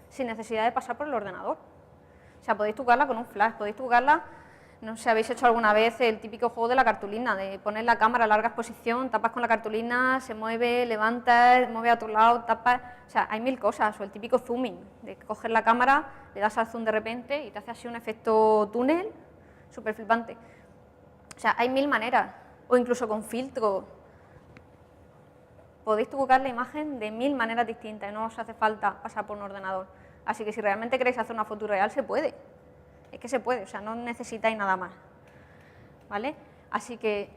sin necesidad de pasar por el ordenador. O sea, podéis trucarla con un flash, podéis trucarla, no sé, habéis hecho alguna vez el típico juego de la cartulina, de poner la cámara a larga exposición, tapas con la cartulina, se mueve, levantas, mueve a otro lado, tapas, o sea, hay mil cosas, o el típico zooming, de coger la cámara, le das al zoom de repente y te hace así un efecto túnel súper flipante. O sea, hay mil maneras, o incluso con filtro. Podéis trucar la imagen de mil maneras distintas y no os hace falta pasar por un ordenador. Así que si realmente queréis hacer una foto real, se puede. Es que se puede, o sea, no necesitáis nada más. ¿Vale? Así que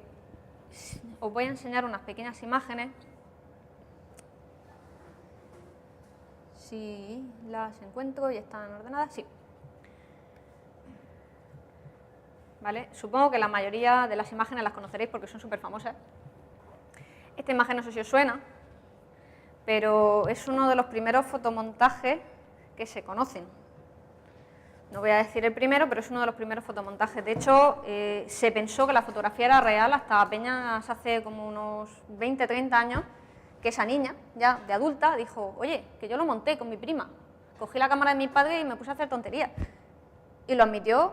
os voy a enseñar unas pequeñas imágenes. Si las encuentro y están ordenadas, sí. ¿vale? Supongo que la mayoría de las imágenes las conoceréis porque son súper famosas. Esta imagen no sé si os suena, pero es uno de los primeros fotomontajes que se conocen. No voy a decir el primero, pero es uno de los primeros fotomontajes. De hecho, se pensó que la fotografía era real hasta apenas hace como unos 20, 30 años, que esa niña, ya de adulta, dijo, oye, que yo lo monté con mi prima. Cogí la cámara de mi padre y me puse a hacer tonterías. Y lo admitió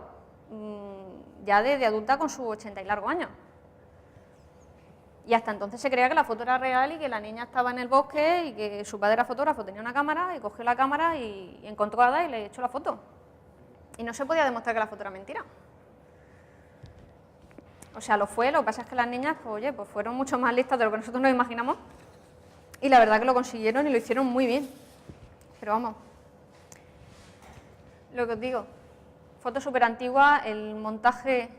ya de adulta con sus 80 y largos años. Y hasta entonces se creía que la foto era real y que la niña estaba en el bosque y que su padre era fotógrafo, tenía una cámara y cogió la cámara y encontró a Ada y le echó la foto. Y no se podía demostrar que la foto era mentira. O sea, lo fue, lo que pasa es que las niñas, pues, oye, pues fueron mucho más listas de lo que nosotros nos imaginamos y la verdad que lo consiguieron y lo hicieron muy bien. Pero vamos, lo que os digo, foto súper antigua, el montaje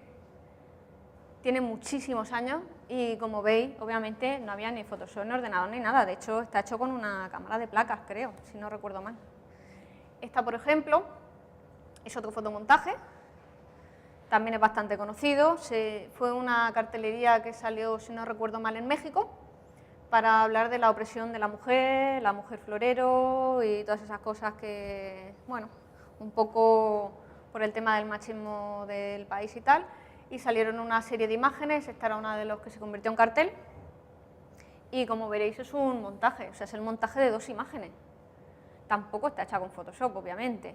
tiene muchísimos años y como veis, obviamente no había ni Photoshop, ni ordenador, ni nada. De hecho, está hecho con una cámara de placas, creo, si no recuerdo mal. Esta, por ejemplo, es otro fotomontaje, también es bastante conocido. Fue una cartelería que salió, si no recuerdo mal, en México, para hablar de la opresión de la mujer florero y todas esas cosas que, bueno, un poco por el tema del machismo del país y tal. Y salieron una serie de imágenes, esta era una de los que se convirtió en cartel. Y como veréis es un montaje, o sea, es el montaje de 2 imágenes. Tampoco está hecha con Photoshop, obviamente.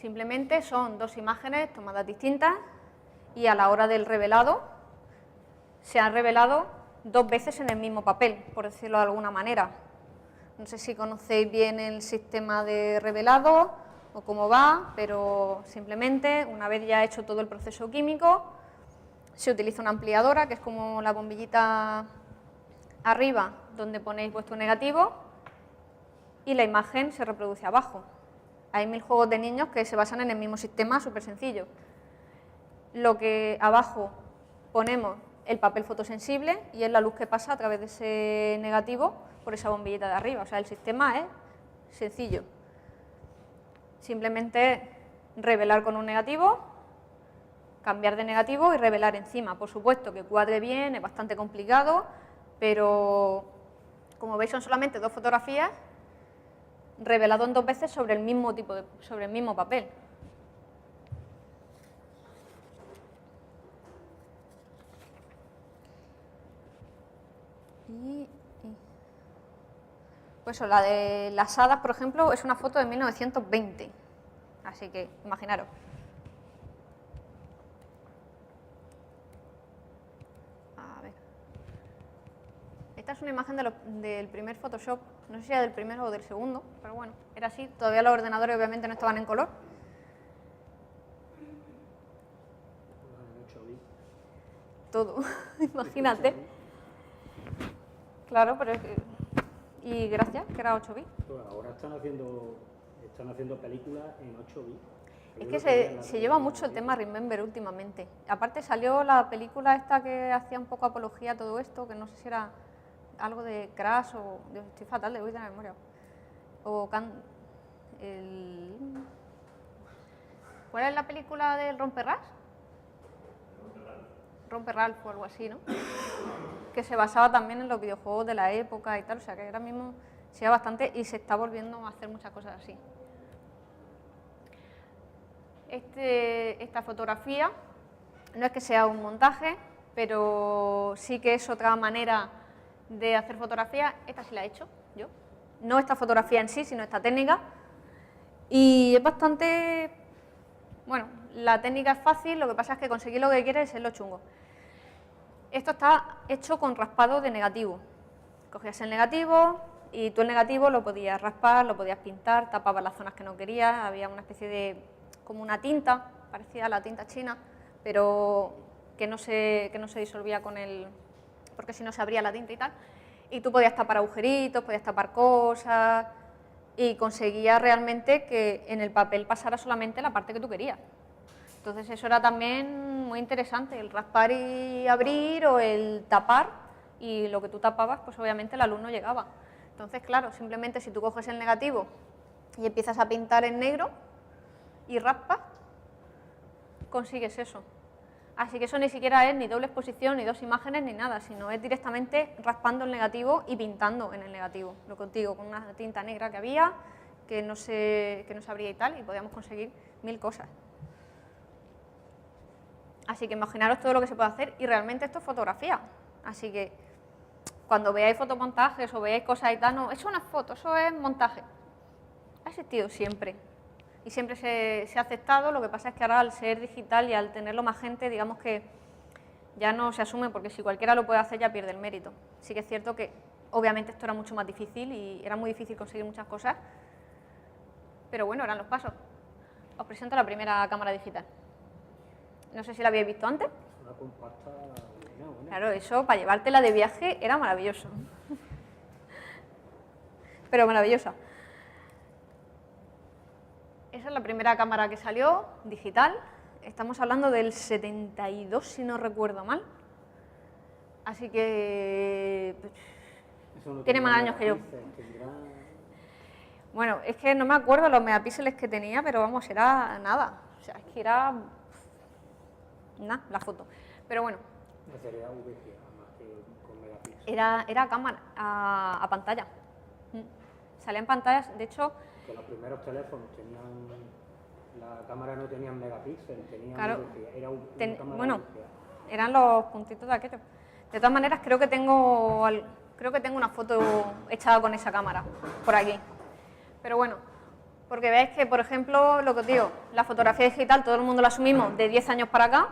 Simplemente son 2 imágenes tomadas distintas y a la hora del revelado se han revelado 2 veces en el mismo papel, por decirlo de alguna manera. No sé si conocéis bien el sistema de revelado o cómo va, pero simplemente una vez ya hecho todo el proceso químico se utiliza una ampliadora, que es como la bombillita arriba donde ponéis vuestro negativo y la imagen se reproduce abajo. Hay 1000 juegos de niños que se basan en el mismo sistema, súper sencillo. Lo que abajo ponemos el papel fotosensible y es la luz que pasa a través de ese negativo por esa bombillita de arriba. O sea, el sistema es sencillo. Simplemente revelar con un negativo, cambiar de negativo y revelar encima. Por supuesto que cuadre bien, es bastante complicado, pero como veis son solamente 2 fotografías revelado en 2 veces sobre el mismo sobre el mismo papel. Pues la de las hadas, por ejemplo, es una foto de 1920, así que imaginaros. A ver. Esta es una imagen del primer Photoshop, no sé si era del primero o del segundo, pero bueno, era así. Todavía los ordenadores obviamente no estaban en color. Todo, imagínate. Claro, pero es que... Y gracias, que era 8 bits. Pues ahora están haciendo películas en 8 bits. Es que se lleva mucho el tema Remember últimamente. Aparte salió la película esta que hacía un poco apología a todo esto, que no sé si era algo de Crash o... Estoy fatal de hoy de la memoria. O ¿Cuál es la película del Romperras? Romperralph o algo así, ¿no? Que se basaba también en los videojuegos de la época y tal, o sea que ahora mismo se lleva bastante y se está volviendo a hacer muchas cosas así. Esta fotografía no es que sea un montaje, pero sí que es otra manera de hacer fotografía. Esta sí la he hecho yo, no esta fotografía en sí, sino esta técnica, y es bastante, bueno, la técnica es fácil, lo que pasa es que conseguir lo que quieres es lo chungo. Esto está hecho con raspado de negativo. Cogías el negativo y tú el negativo lo podías raspar, lo podías pintar, tapabas las zonas que no querías, había una especie de, como una tinta, parecida a la tinta china, pero que no se disolvía con el, porque si no se abría la tinta y tal, y tú podías tapar agujeritos, podías tapar cosas, y conseguías realmente que en el papel pasara solamente la parte que tú querías. Entonces eso era también muy interesante, el raspar y abrir o el tapar, y lo que tú tapabas, pues obviamente la luz no llegaba. Entonces, claro, simplemente si tú coges el negativo y empiezas a pintar en negro y raspas, consigues eso. Así que eso ni siquiera es ni doble exposición, ni dos imágenes, ni nada, sino es directamente raspando el negativo y pintando en el negativo. Lo contigo con una tinta negra que había, que no se abría y tal, y podíamos conseguir 1000 cosas. Así que imaginaros todo lo que se puede hacer, y realmente esto es fotografía. Así que cuando veáis fotomontajes o veáis cosas y tal, no, eso no es foto, eso es montaje. Ha existido siempre. Y siempre se ha aceptado, lo que pasa es que ahora al ser digital y al tenerlo más gente, digamos que ya no se asume, porque si cualquiera lo puede hacer ya pierde el mérito. Sí que es cierto que obviamente esto era mucho más difícil y era muy difícil conseguir muchas cosas, pero bueno, eran los pasos. Os presento la primera cámara digital. No sé si la habéis visto antes. Una compacta buena. Claro, eso para llevártela de viaje era maravilloso. Pero maravillosa. Esa es la primera cámara que salió, digital. Estamos hablando del 72, si no recuerdo mal. Así que Eso no tiene más tendrá años que yo. megapíxeles, tendrá- Bueno, es que no me acuerdo los megapíxeles que tenía, pero vamos, era nada. O sea, es que era nada, la foto. Pero bueno, No sería VGA más que con megapíxeles. era cámara a pantalla. Salían pantallas, de hecho, Que los primeros teléfonos tenían... La cámara no tenía megapíxeles, tenían Claro. VGA. Era una cámara bueno, VGA. eran los puntitos de aquello. De todas maneras, creo que tengo una foto echada con esa cámara, por aquí. Pero bueno, porque veáis que, por ejemplo, lo que os digo, la fotografía digital todo el mundo la asumimos de 10 años para acá,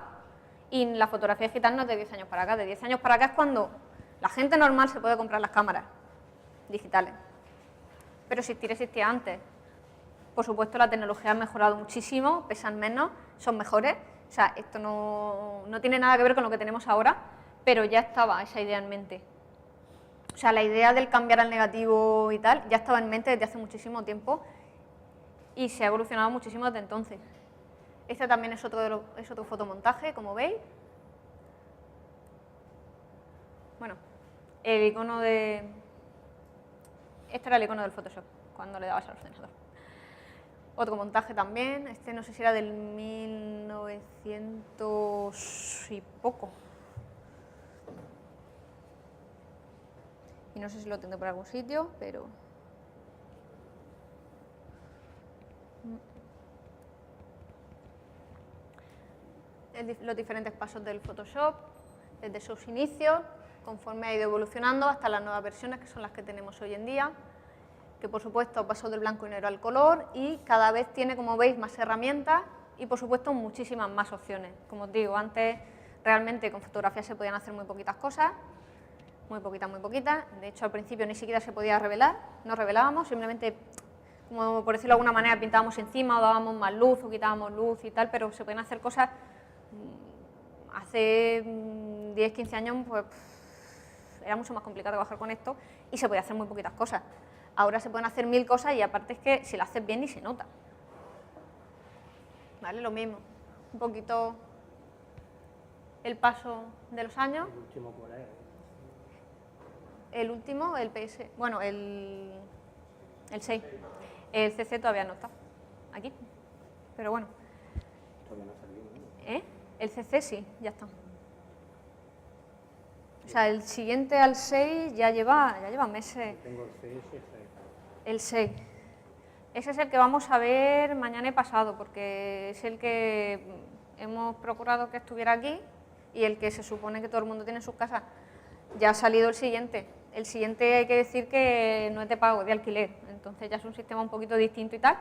y la fotografía digital no es de 10 años para acá. De 10 años para acá es cuando la gente normal se puede comprar las cámaras digitales. Pero existía antes. Por supuesto, la tecnología ha mejorado muchísimo, pesan menos, son mejores. O sea, esto no tiene nada que ver con lo que tenemos ahora, pero ya estaba esa idea en mente. O sea, la idea del cambiar al negativo y tal ya estaba en mente desde hace muchísimo tiempo y se ha evolucionado muchísimo desde entonces. Este también es otro fotomontaje, como veis. Bueno, el icono de... Este era el icono del Photoshop, cuando le dabas al ordenador. Otro montaje también, este no sé si era del 1900 y poco. Y no sé si lo tendré por algún sitio, pero... Los diferentes pasos del Photoshop, desde sus inicios, conforme ha ido evolucionando hasta las nuevas versiones, que son las que tenemos hoy en día, que por supuesto pasó del blanco y negro al color y cada vez tiene, como veis, más herramientas y por supuesto muchísimas más opciones. Como os digo, antes realmente con fotografía se podían hacer muy poquitas cosas, muy poquitas. De hecho, al principio ni siquiera se podía revelar, no revelábamos, simplemente, como por decirlo de alguna manera, pintábamos encima o dábamos más luz o quitábamos luz y tal, pero se podían hacer cosas. Hace 10, 15 años pues, era mucho más complicado trabajar con esto y se podía hacer muy poquitas cosas. Ahora se pueden hacer 1000 cosas y aparte es que si lo haces bien ni se nota. ¿Vale? Lo mismo. Un poquito el paso de los años. ¿El último cuál es? El último, el PS, bueno, el 6. El CC todavía no está aquí, pero bueno. Todavía no ha salido, ¿no? El CC sí, ya está. O sea, el siguiente al 6 ya lleva meses. Yo tengo el CS, El 6. Ese es el que vamos a ver mañana y pasado, porque es el que hemos procurado que estuviera aquí y el que se supone que todo el mundo tiene en sus casas. Ya ha salido el siguiente. El siguiente hay que decir que no es de pago, es de alquiler. Entonces ya es un sistema un poquito distinto y tal,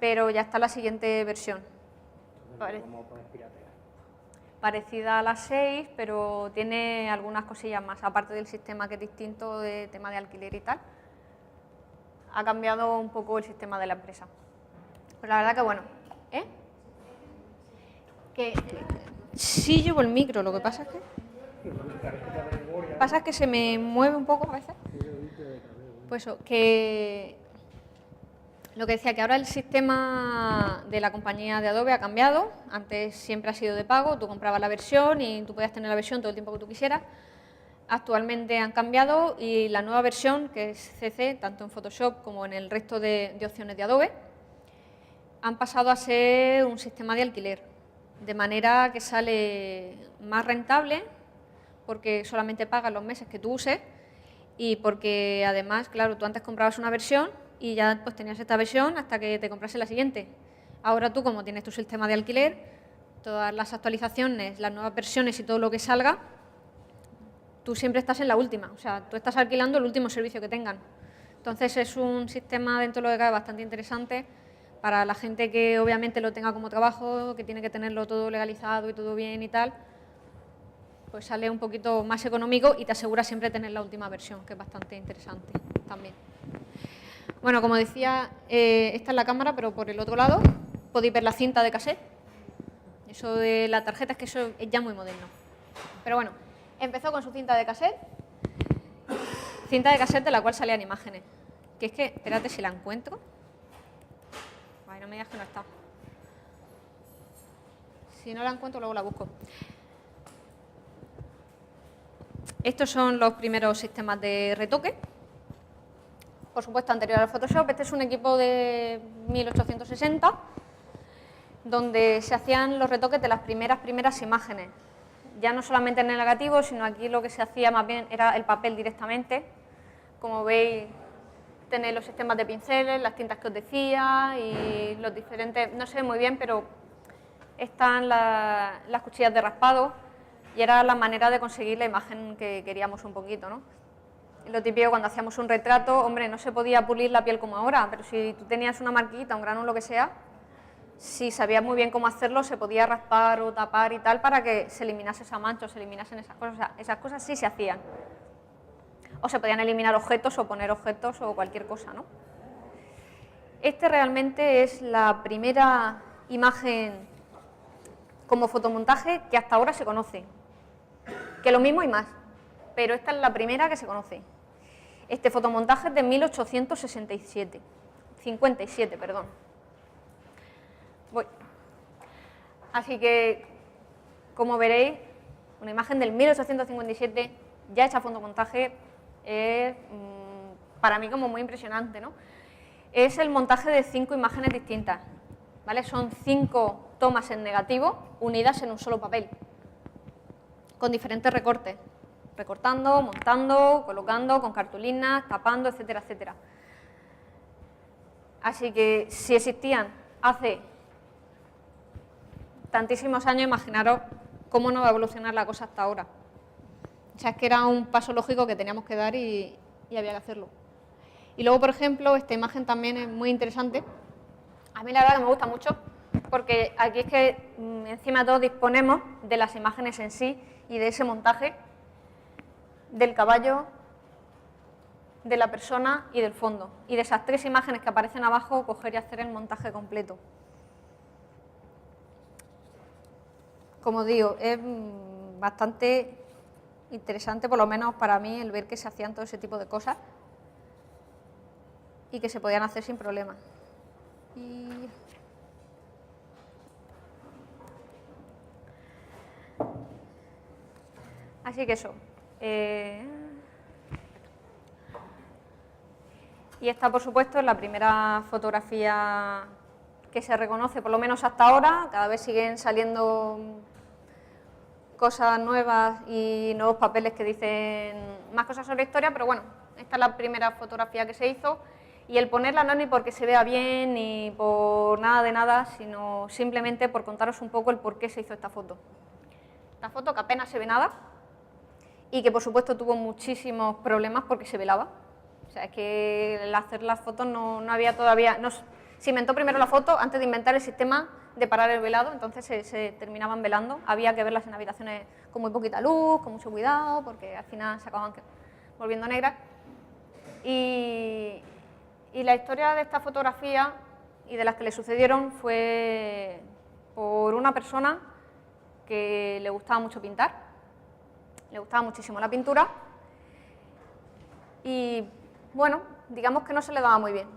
pero ya está la siguiente versión. Entonces, vamos a poner piratear. Parecida a las 6, pero tiene algunas cosillas más, aparte del sistema que es distinto de tema de alquiler y tal. Ha cambiado un poco el sistema de la empresa. Pues la verdad que bueno, que sí llevo el micro, lo que pasa es que se me mueve un poco a veces. Pues eso, que lo que decía, que ahora el sistema de la compañía de Adobe ha cambiado. Antes siempre ha sido de pago, tú comprabas la versión y tú podías tener la versión todo el tiempo que tú quisieras. Actualmente han cambiado y la nueva versión, que es CC, tanto en Photoshop como en el resto de opciones de Adobe, han pasado a ser un sistema de alquiler. de manera que sale más rentable porque solamente pagas los meses que tú uses y porque además, claro, tú antes comprabas una versión y ya pues tenías esta versión hasta que te comprase la siguiente. Ahora tú, como tienes tu sistema de alquiler, todas las actualizaciones, las nuevas versiones y todo lo que salga, tú siempre estás en la última, o sea, tú estás alquilando el último servicio que tengan. Entonces es un sistema dentro de lo que cabe bastante interesante para la gente que obviamente lo tenga como trabajo, que tiene que tenerlo todo legalizado y todo bien y tal, pues sale un poquito más económico y te asegura siempre tener la última versión, que es bastante interesante también. Bueno, como decía, esta es la cámara, pero por el otro lado podéis ver la cinta de cassette. Eso de la tarjeta es que eso es ya muy moderno. Pero bueno, empezó con su cinta de cassette de la cual salían imágenes. Que es que, espérate si la encuentro. Ay, no me digas que no está. Si no la encuentro, luego la busco. Estos son los primeros sistemas de retoque. Por supuesto, anterior al Photoshop. Este es un equipo de 1860, donde se hacían los retoques de las primeras imágenes. Ya no solamente en el negativo, sino aquí lo que se hacía más bien era el papel directamente. Como veis, tenéis los sistemas de pinceles, las tintas que os decía y los diferentes, no sé muy bien, pero están las cuchillas de raspado y era la manera de conseguir la imagen que queríamos un poquito, ¿no? Lo típico cuando hacíamos un retrato, hombre, no se podía pulir la piel como ahora, pero si tú tenías una marquita, un grano, lo que sea, si sabías muy bien cómo hacerlo, se podía raspar o tapar y tal para que se eliminase esa mancha o se eliminasen esas cosas. O sea, esas cosas sí se hacían. O se podían eliminar objetos o poner objetos o cualquier cosa, ¿no? Este realmente es la primera imagen como fotomontaje que hasta ahora se conoce. Que lo mismo y más, pero esta es la primera que se conoce. Este fotomontaje es de 1867, 57, perdón. Voy. Así que, como veréis, una imagen del 1857 ya hecha fotomontaje es para mí como muy impresionante, ¿no? Es el montaje de 5 imágenes distintas, ¿vale? Son 5 tomas en negativo unidas en un solo papel, con diferentes recortes, recortando, montando, colocando, con cartulinas, tapando, etcétera, etcétera. Así que si existían hace tantísimos años, imaginaros cómo no va a evolucionar la cosa hasta ahora. O sea, es que era un paso lógico que teníamos que dar y había que hacerlo. Y luego, por ejemplo, esta imagen también es muy interesante. A mí la verdad que me gusta mucho, porque aquí es que encima de todo disponemos de las imágenes en sí y de ese montaje del caballo, de la persona y del fondo. Y de esas 3 imágenes que aparecen abajo, coger y hacer el montaje completo. Como digo, es bastante interesante, por lo menos para mí, el ver que se hacían todo ese tipo de cosas y que se podían hacer sin problema. Así que eso. Y esta, por supuesto, es la primera fotografía que se reconoce, por lo menos hasta ahora. Cada vez siguen saliendo cosas nuevas y nuevos papeles que dicen más cosas sobre la historia, pero bueno, esta es la primera fotografía que se hizo y el ponerla no es ni porque se vea bien ni por nada de nada, sino simplemente por contaros un poco el por qué se hizo esta foto. Esta foto que apenas se ve nada y que por supuesto tuvo muchísimos problemas porque se velaba. O sea, es que al hacer las fotos no había todavía... Se inventó primero la foto antes de inventar el sistema de parar el velado, entonces se terminaban velando. Había que verlas en habitaciones con muy poquita luz, con mucho cuidado, porque al final se acababan volviendo negras. Y la historia de esta fotografía y de las que le sucedieron fue por una persona que le gustaba mucho pintar, le gustaba muchísimo la pintura y, bueno, digamos que no se le daba muy bien.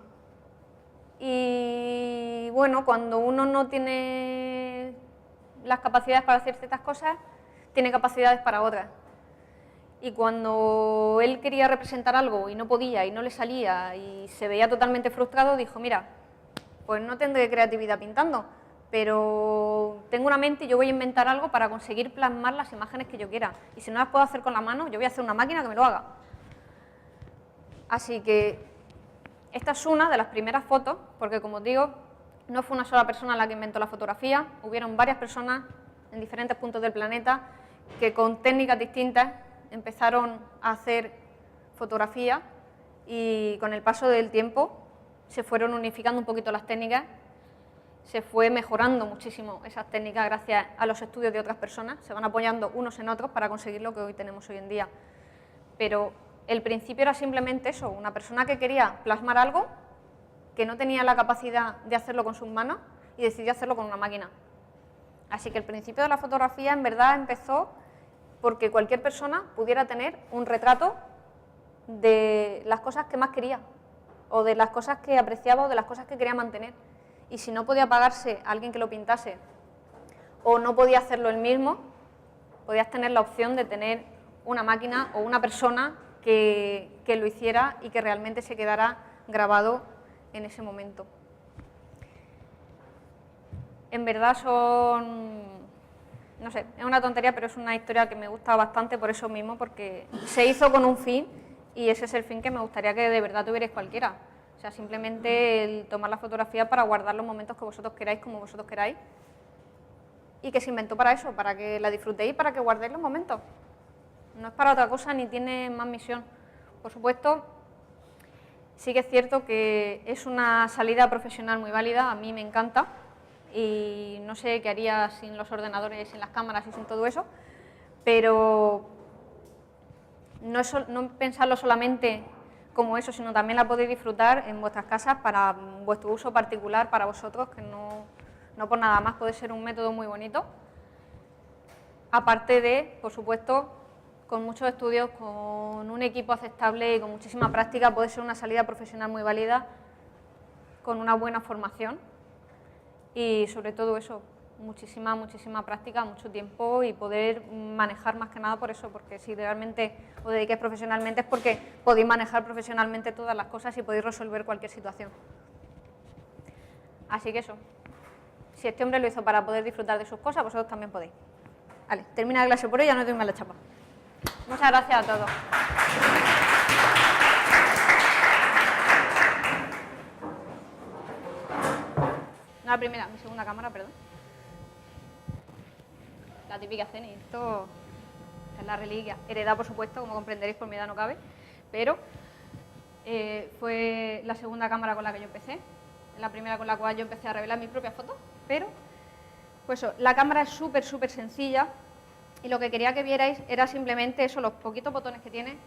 Y bueno, cuando uno no tiene las capacidades para hacer ciertas cosas, tiene capacidades para otras. Y cuando él quería representar algo y no podía y no le salía y se veía totalmente frustrado, dijo, mira, pues no tendré creatividad pintando, pero tengo una mente y yo voy a inventar algo para conseguir plasmar las imágenes que yo quiera. Y si no las puedo hacer con la mano, yo voy a hacer una máquina que me lo haga. Así que esta es una de las primeras fotos, porque como os digo, no fue una sola persona la que inventó la fotografía, hubieron varias personas en diferentes puntos del planeta que con técnicas distintas empezaron a hacer fotografía y con el paso del tiempo se fueron unificando un poquito las técnicas, se fue mejorando muchísimo esas técnicas gracias a los estudios de otras personas, se van apoyando unos en otros para conseguir lo que hoy tenemos hoy en día. Pero el principio era simplemente eso, una persona que quería plasmar algo, que no tenía la capacidad de hacerlo con sus manos y decidió hacerlo con una máquina. Así que el principio de la fotografía en verdad empezó porque cualquier persona pudiera tener un retrato de las cosas que más quería, o de las cosas que apreciaba, o de las cosas que quería mantener. Y si no podía pagarse a alguien que lo pintase, o no podía hacerlo él mismo, podías tener la opción de tener una máquina o una persona que lo hiciera y que realmente se quedara grabado en ese momento. En verdad son, no sé, es una tontería, pero es una historia que me gusta bastante por eso mismo, porque se hizo con un fin y ese es el fin que me gustaría que de verdad tuvierais cualquiera. O sea, simplemente el tomar la fotografía para guardar los momentos que vosotros queráis, como vosotros queráis, y que se inventó para eso, para que la disfrutéis, para que guardéis los momentos. No es para otra cosa ni tiene más misión. Por supuesto, sí que es cierto que es una salida profesional muy válida, a mí me encanta, y no sé qué haría sin los ordenadores, sin las cámaras y sin todo eso, pero no pensarlo solamente como eso, sino también la podéis disfrutar en vuestras casas para vuestro uso particular, para vosotros, que no por nada más puede ser un método muy bonito. Aparte de, por supuesto, con muchos estudios, con un equipo aceptable y con muchísima práctica, puede ser una salida profesional muy válida, con una buena formación y sobre todo eso, muchísima práctica, mucho tiempo y poder manejar más que nada por eso, porque si realmente os dediquéis profesionalmente es porque podéis manejar profesionalmente todas las cosas y podéis resolver cualquier situación. Así que eso, si este hombre lo hizo para poder disfrutar de sus cosas, vosotros también podéis. Vale, termina la clase por hoy, ya no doy más la chapa. Muchas gracias a todos. No la primera, mi segunda cámara, perdón. La típica CENI, esto es la reliquia. Heredada, por supuesto, como comprenderéis, por mi edad no cabe, pero fue la segunda cámara con la que yo empecé. La primera con la cual yo empecé a revelar mis propias fotos, pero pues eso, la cámara es súper sencilla y lo que quería que vierais era simplemente eso, los poquitos botones que tiene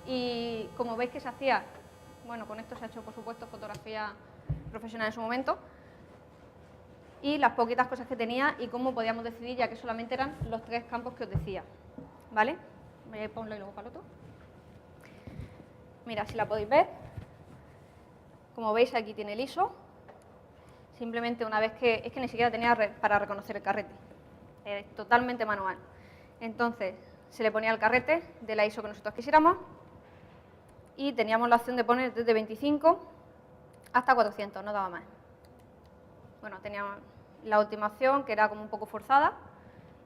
y como veis que se hacía, bueno, con esto se ha hecho por supuesto fotografía profesional en su momento y las poquitas cosas que tenía y cómo podíamos decidir, ya que solamente eran los 3 campos que os decía, ¿vale? Voy a ponlo y luego para el otro. Mira, si la podéis ver, como veis aquí tiene el ISO, simplemente una vez que, es que ni siquiera tenía para reconocer el carrete, es totalmente manual. Entonces se le ponía el carrete de la ISO que nosotros quisiéramos y teníamos la opción de poner desde 25 hasta 400, no daba más. Bueno, teníamos la última opción que era como un poco forzada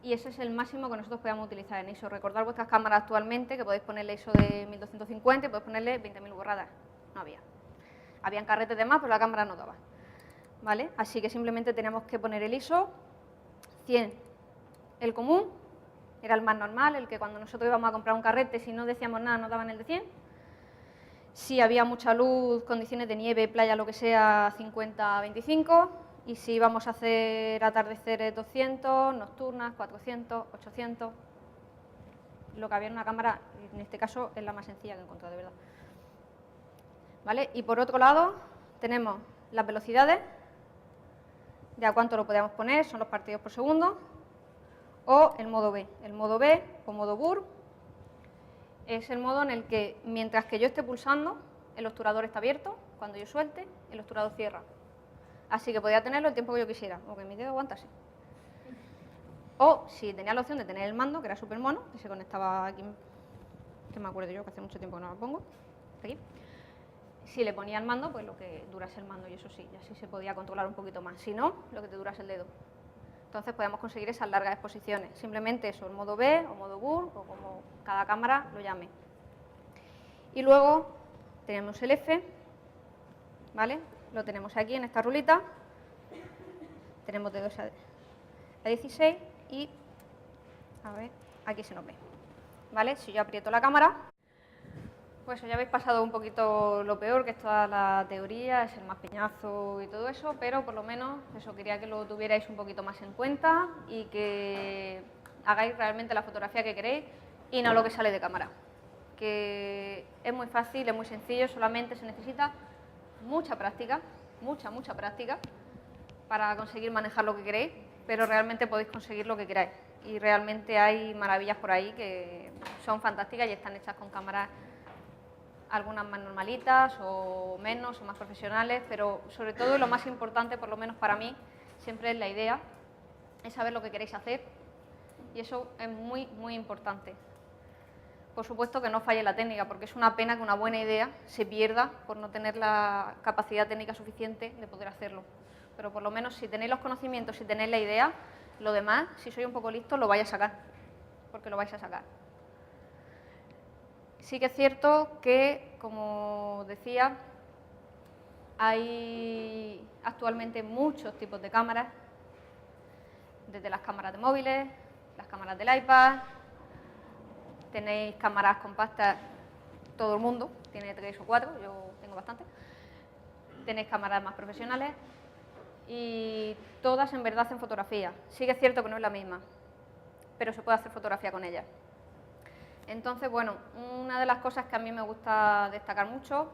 y ese es el máximo que nosotros podíamos utilizar en ISO. Recordad vuestras cámaras actualmente que podéis ponerle ISO de 1250 y podéis ponerle 20.000 borradas, no había. Habían carretes de más, pero la cámara no daba, ¿vale? Así que simplemente teníamos que poner el ISO 100, el común, era el más normal, el que cuando nosotros íbamos a comprar un carrete, si no decíamos nada, nos daban el de 100. Si había mucha luz, condiciones de nieve, playa, lo que sea, 50-25. Y si íbamos a hacer atardeceres 200, nocturnas, 400, 800. Lo que había en una cámara, en este caso, es la más sencilla que he encontrado, de verdad. ¿Vale? Y por otro lado, tenemos las velocidades, de a cuánto lo podíamos poner, son los partidos por segundo, o el modo B. El modo B o modo BUR es el modo en el que, mientras que yo esté pulsando, el obturador está abierto, cuando yo suelte, el obturador cierra. Así que podía tenerlo el tiempo que yo quisiera, o que mi dedo aguantase. O si tenía la opción de tener el mando, que era súper mono, que se conectaba aquí, que me acuerdo yo, que hace mucho tiempo que no lo pongo, aquí. Si le ponía el mando, pues lo que durase el mando, y eso sí, ya sí se podía controlar un poquito más. Si no, lo que te durase el dedo. Entonces podemos conseguir esas largas exposiciones. Simplemente eso, el modo B o modo BUR, o como cada cámara lo llame. Y luego tenemos el F, ¿vale? Lo tenemos aquí en esta rulita. Tenemos de 2 a 16 y, a ver, aquí se nos ve. ¿Vale? Si yo aprieto la cámara, pues ya habéis pasado un poquito lo peor, que es toda la teoría, es el más peñazo y todo eso, pero por lo menos eso quería que lo tuvierais un poquito más en cuenta y que hagáis realmente la fotografía que queréis y no lo que sale de cámara. Que es muy fácil, es muy sencillo, solamente se necesita mucha práctica, mucha práctica para conseguir manejar lo que queréis, pero realmente podéis conseguir lo que queráis. Y realmente hay maravillas por ahí que son fantásticas y están hechas con cámaras, algunas más normalitas o menos o más profesionales, pero sobre todo lo más importante, por lo menos para mí, siempre es la idea, es saber lo que queréis hacer y eso es muy importante. Por supuesto que no falle la técnica, porque es una pena que una buena idea se pierda por no tener la capacidad técnica suficiente de poder hacerlo. Pero por lo menos si tenéis los conocimientos, si tenéis la idea, lo demás, si sois un poco listos, lo vais a sacar, porque lo vais a sacar. Sí que es cierto que, como decía, hay actualmente muchos tipos de cámaras, desde las cámaras de móviles, las cámaras del iPad, tenéis cámaras compactas, todo el mundo tiene 3 o 4, yo tengo bastante, tenéis cámaras más profesionales y todas en verdad hacen fotografía. Sí que es cierto que no es la misma, pero se puede hacer fotografía con ellas. Entonces, bueno, una de las cosas que a mí me gusta destacar mucho,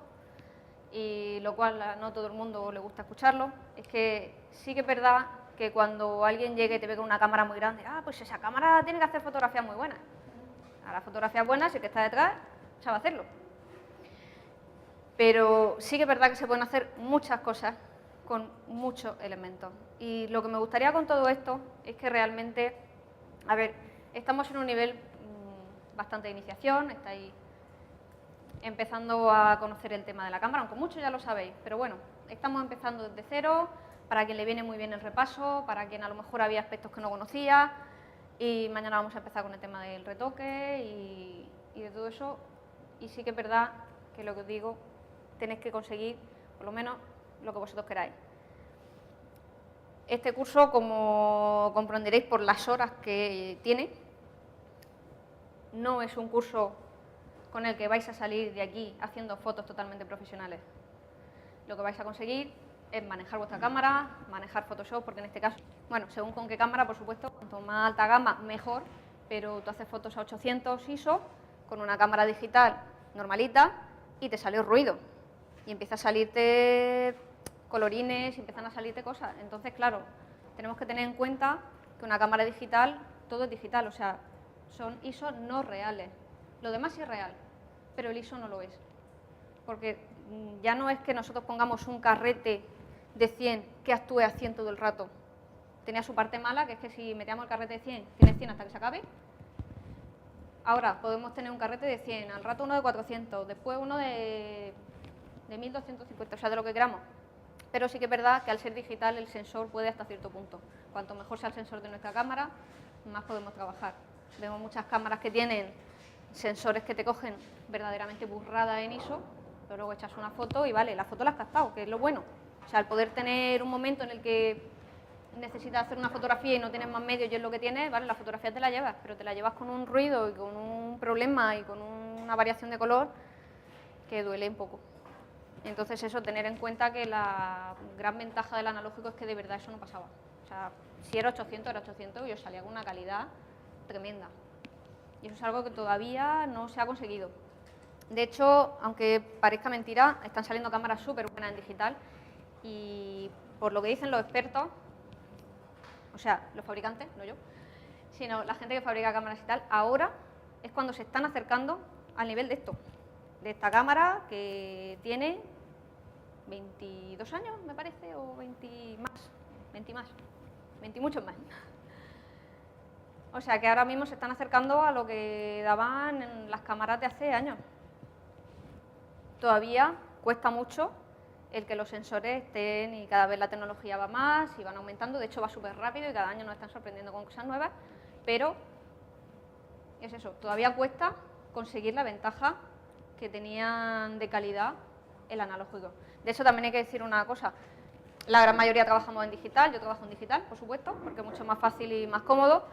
y lo cual no todo el mundo le gusta escucharlo, es que sí que es verdad que cuando alguien llegue y te ve con una cámara muy grande, pues esa cámara tiene que hacer fotografías muy buenas. A las fotografías buenas, si el que está detrás sabe hacerlo. Pero sí que es verdad que se pueden hacer muchas cosas con muchos elementos. Y lo que me gustaría con todo esto es que realmente, a ver, estamos en un nivel bastante de iniciación, estáis empezando a conocer el tema de la cámara, aunque muchos ya lo sabéis, pero bueno, estamos empezando desde cero, para quien le viene muy bien el repaso, para quien a lo mejor había aspectos que no conocía, y mañana vamos a empezar con el tema del retoque y de todo eso, y sí que es verdad que lo que os digo, tenéis que conseguir por lo menos lo que vosotros queráis. Este curso, como comprenderéis por las horas que tiene, no es un curso con el que vais a salir de aquí haciendo fotos totalmente profesionales. Lo que vais a conseguir es manejar vuestra cámara, manejar Photoshop, porque en este caso, bueno, según con qué cámara, por supuesto, cuanto más alta gama, mejor, pero tú haces fotos a 800 ISO con una cámara digital normalita y te sale ruido. Y empieza a salirte colorines, y empiezan a salirte cosas. Entonces, claro, tenemos que tener en cuenta que una cámara digital, todo es digital, o sea, son ISO no reales. Lo demás sí es real, pero el ISO no lo es. Porque ya no es que nosotros pongamos un carrete de 100 que actúe a 100 todo el rato. Tenía su parte mala, que es que si metíamos el carrete de 100, tiene 100 hasta que se acabe. Ahora podemos tener un carrete de 100, al rato uno de 400, después uno de 1250, o sea, de lo que queramos. Pero sí que es verdad que al ser digital el sensor puede hasta cierto punto. Cuanto mejor sea el sensor de nuestra cámara, más podemos trabajar. Vemos muchas cámaras que tienen sensores que te cogen verdaderamente burrada en ISO, pero luego echas una foto y vale, la foto la has captado, que es lo bueno. O sea, el poder tener un momento en el que necesitas hacer una fotografía y no tienes más medios y es lo que tienes, vale, la fotografía te la llevas, pero te la llevas con un ruido y con un problema y con una variación de color que duele un poco. Entonces eso, tener en cuenta que la gran ventaja del analógico es que de verdad eso no pasaba. O sea, si era 800, era 800 y os salía con una calidad tremenda. Y eso es algo que todavía no se ha conseguido. De hecho, aunque parezca mentira, están saliendo cámaras súper buenas en digital y por lo que dicen los expertos, o sea, los fabricantes, no yo, sino la gente que fabrica cámaras y tal, ahora es cuando se están acercando al nivel de esto, de esta cámara que tiene 22 años, me parece, o 20 muchos más. O sea, que ahora mismo se están acercando a lo que daban en las cámaras de hace años. Todavía cuesta mucho el que los sensores estén y cada vez la tecnología va más y van aumentando, de hecho va súper rápido y cada año nos están sorprendiendo con cosas nuevas, pero es eso, todavía cuesta conseguir la ventaja que tenían de calidad el analógico. De hecho, también hay que decir una cosa, la gran mayoría trabajamos en digital, yo trabajo en digital, por supuesto, porque es mucho más fácil y más cómodo,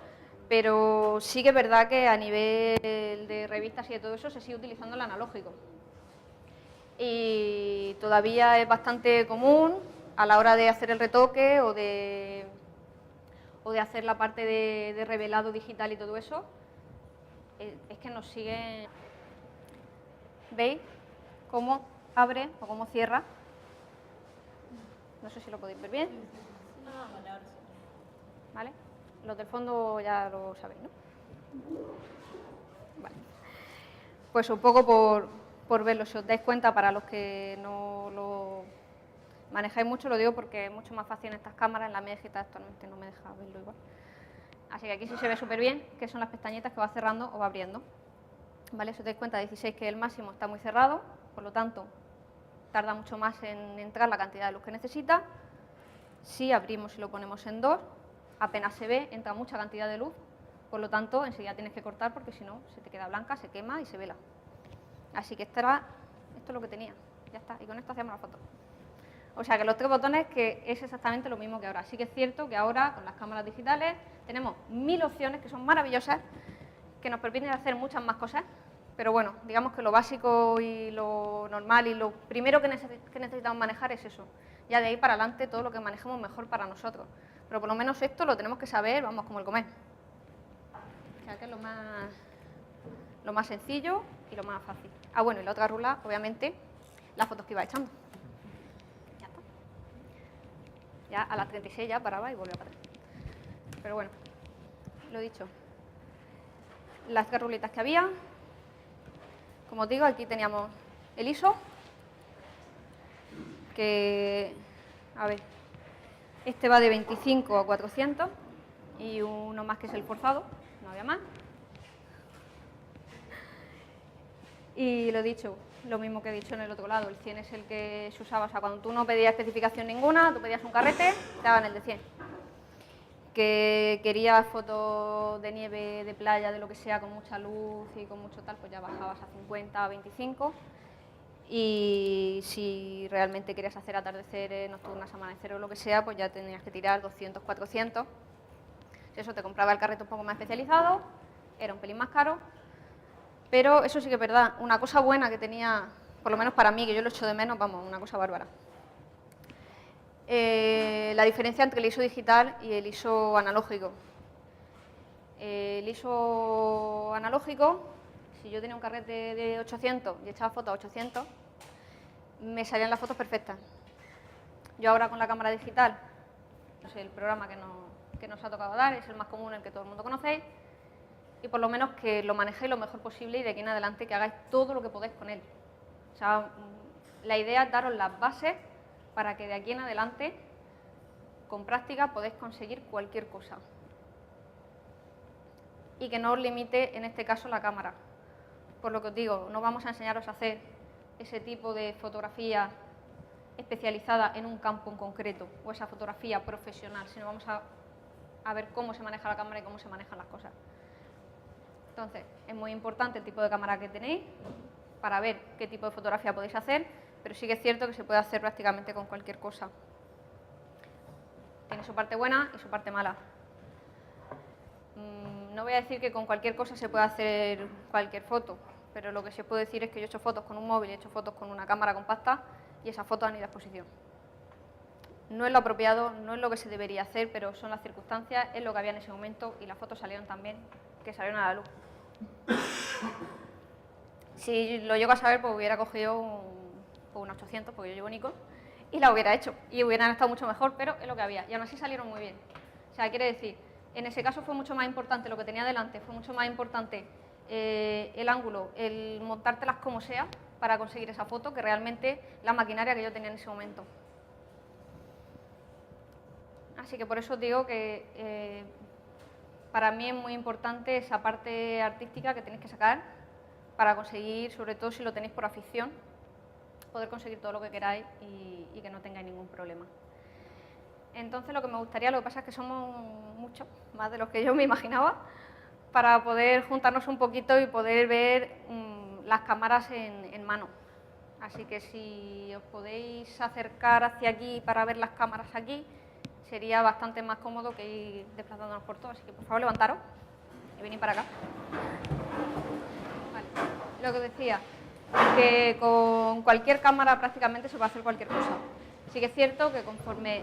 pero sí que es verdad que a nivel de revistas y de todo eso se sigue utilizando el analógico. Y todavía es bastante común a la hora de hacer el retoque o de hacer la parte de revelado digital y todo eso, es que nos siguen. ¿Veis cómo abre o cómo cierra? No sé si lo podéis ver bien. Ah, vale, ahora sí. ¿Vale? Los del fondo ya lo sabéis, ¿no? Vale. Pues un poco por verlo, si os dais cuenta, para los que no lo manejáis mucho, lo digo porque es mucho más fácil en estas cámaras, en la mía digital actualmente no me deja verlo igual. Así que aquí sí se ve súper bien, que son las pestañitas que va cerrando o va abriendo. ¿Vale? Si os dais cuenta, 16, que el máximo está muy cerrado, por lo tanto, tarda mucho más en entrar la cantidad de luz que necesita. Si abrimos y lo ponemos en 2, apenas se ve, entra mucha cantidad de luz, por lo tanto, enseguida tienes que cortar porque si no, se te queda blanca, se quema y se vela. Así que esto es lo que tenía, ya está, y con esto hacemos la foto. O sea que los 3 botones, que es exactamente lo mismo que ahora. Sí que es cierto que ahora, con las cámaras digitales, tenemos 1000 opciones que son maravillosas, que nos permiten hacer muchas más cosas, pero bueno, digamos que lo básico y lo normal y lo primero que necesitamos manejar es eso. Ya de ahí para adelante todo lo que manejemos mejor para nosotros. Pero por lo menos esto lo tenemos que saber, vamos, como el comer. O sea que es lo más sencillo y lo más fácil. Ah, bueno, y la otra rula, obviamente, las fotos que iba echando. Ya está. Ya a las 36 ya paraba y volvía para atrás. Pero bueno, lo dicho. Las 3 rulitas que había. Como os digo, aquí teníamos el ISO, que, a ver, este va de 25 a 400 y uno más que es el forzado, no había más. Y lo dicho, lo mismo que he dicho en el otro lado, el 100 es el que se usaba, o sea, cuando tú no pedías especificación ninguna, tú pedías un carrete, te daban el de 100. Que querías fotos de nieve, de playa, de lo que sea, con mucha luz y con mucho tal, pues ya bajabas a 50 a 25. Y si realmente querías hacer atardeceres, nocturnas, amanecer o lo que sea, pues ya tenías que tirar 200, 400. Si eso te compraba el carrete un poco más especializado, era un pelín más caro. Pero eso sí que es verdad, una cosa buena que tenía, por lo menos para mí, que yo lo echo de menos, vamos, una cosa bárbara. La diferencia entre el ISO digital y el ISO analógico. El ISO analógico, si yo tenía un carrete de 800 y echaba fotos a 800, me salían las fotos perfectas. Yo ahora con la cámara digital, no sé, el programa que nos ha tocado dar, es el más común, el que todo el mundo conocéis, y por lo menos que lo manejéis lo mejor posible y de aquí en adelante que hagáis todo lo que podéis con él. O sea, la idea es daros las bases para que de aquí en adelante, con práctica, podáis conseguir cualquier cosa. Y que no os limite, en este caso, la cámara. Por lo que os digo, no vamos a enseñaros a hacer ese tipo de fotografía especializada en un campo en concreto, o esa fotografía profesional, sino vamos a ver cómo se maneja la cámara y cómo se manejan las cosas. Entonces, es muy importante el tipo de cámara que tenéis para ver qué tipo de fotografía podéis hacer, pero sí que es cierto que se puede hacer prácticamente con cualquier cosa. Tiene su parte buena y su parte mala. No voy a decir que con cualquier cosa se puede hacer cualquier foto, pero lo que sí os puedo decir es que yo he hecho fotos con un móvil, he hecho fotos con una cámara compacta y esas fotos han ido a exposición. No es lo apropiado, no es lo que se debería hacer, pero son las circunstancias, es lo que había en ese momento y las fotos salieron también, que salieron a la luz. Si lo llego a saber, pues hubiera cogido un 800, porque yo llevo Nikon, y la hubiera hecho, y hubieran estado mucho mejor, pero es lo que había, y aún así salieron muy bien. O sea, quiere decir, en ese caso fue mucho más importante lo que tenía delante, fue mucho más importante el ángulo, el montártelas como sea para conseguir esa foto, que realmente la maquinaria que yo tenía en ese momento. Así que por eso os digo que para mí es muy importante esa parte artística que tenéis que sacar para conseguir, sobre todo si lo tenéis por afición, poder conseguir todo lo que queráis y que no tengáis ningún problema. Entonces lo que me gustaría, lo que pasa es que somos muchos, más de los que yo me imaginaba, para poder juntarnos un poquito y poder ver las cámaras en mano. Así que si os podéis acercar hacia aquí para ver las cámaras aquí, sería bastante más cómodo que ir desplazándonos por todo. Así que por favor levantaros y venid para acá. Vale. Lo que os decía, que con cualquier cámara prácticamente se puede hacer cualquier cosa. Sí que es cierto que conforme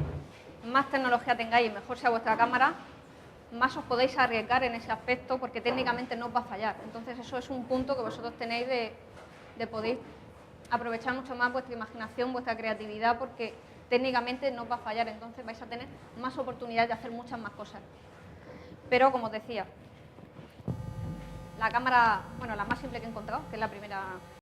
más tecnología tengáis y mejor sea vuestra cámara, más os podéis arriesgar en ese aspecto porque técnicamente no os va a fallar. Entonces eso es un punto que vosotros tenéis de poder aprovechar mucho más vuestra imaginación, vuestra creatividad, porque técnicamente no os va a fallar, entonces vais a tener más oportunidades de hacer muchas más cosas. Pero como os decía, la cámara, bueno, la más simple que he encontrado, que es la primera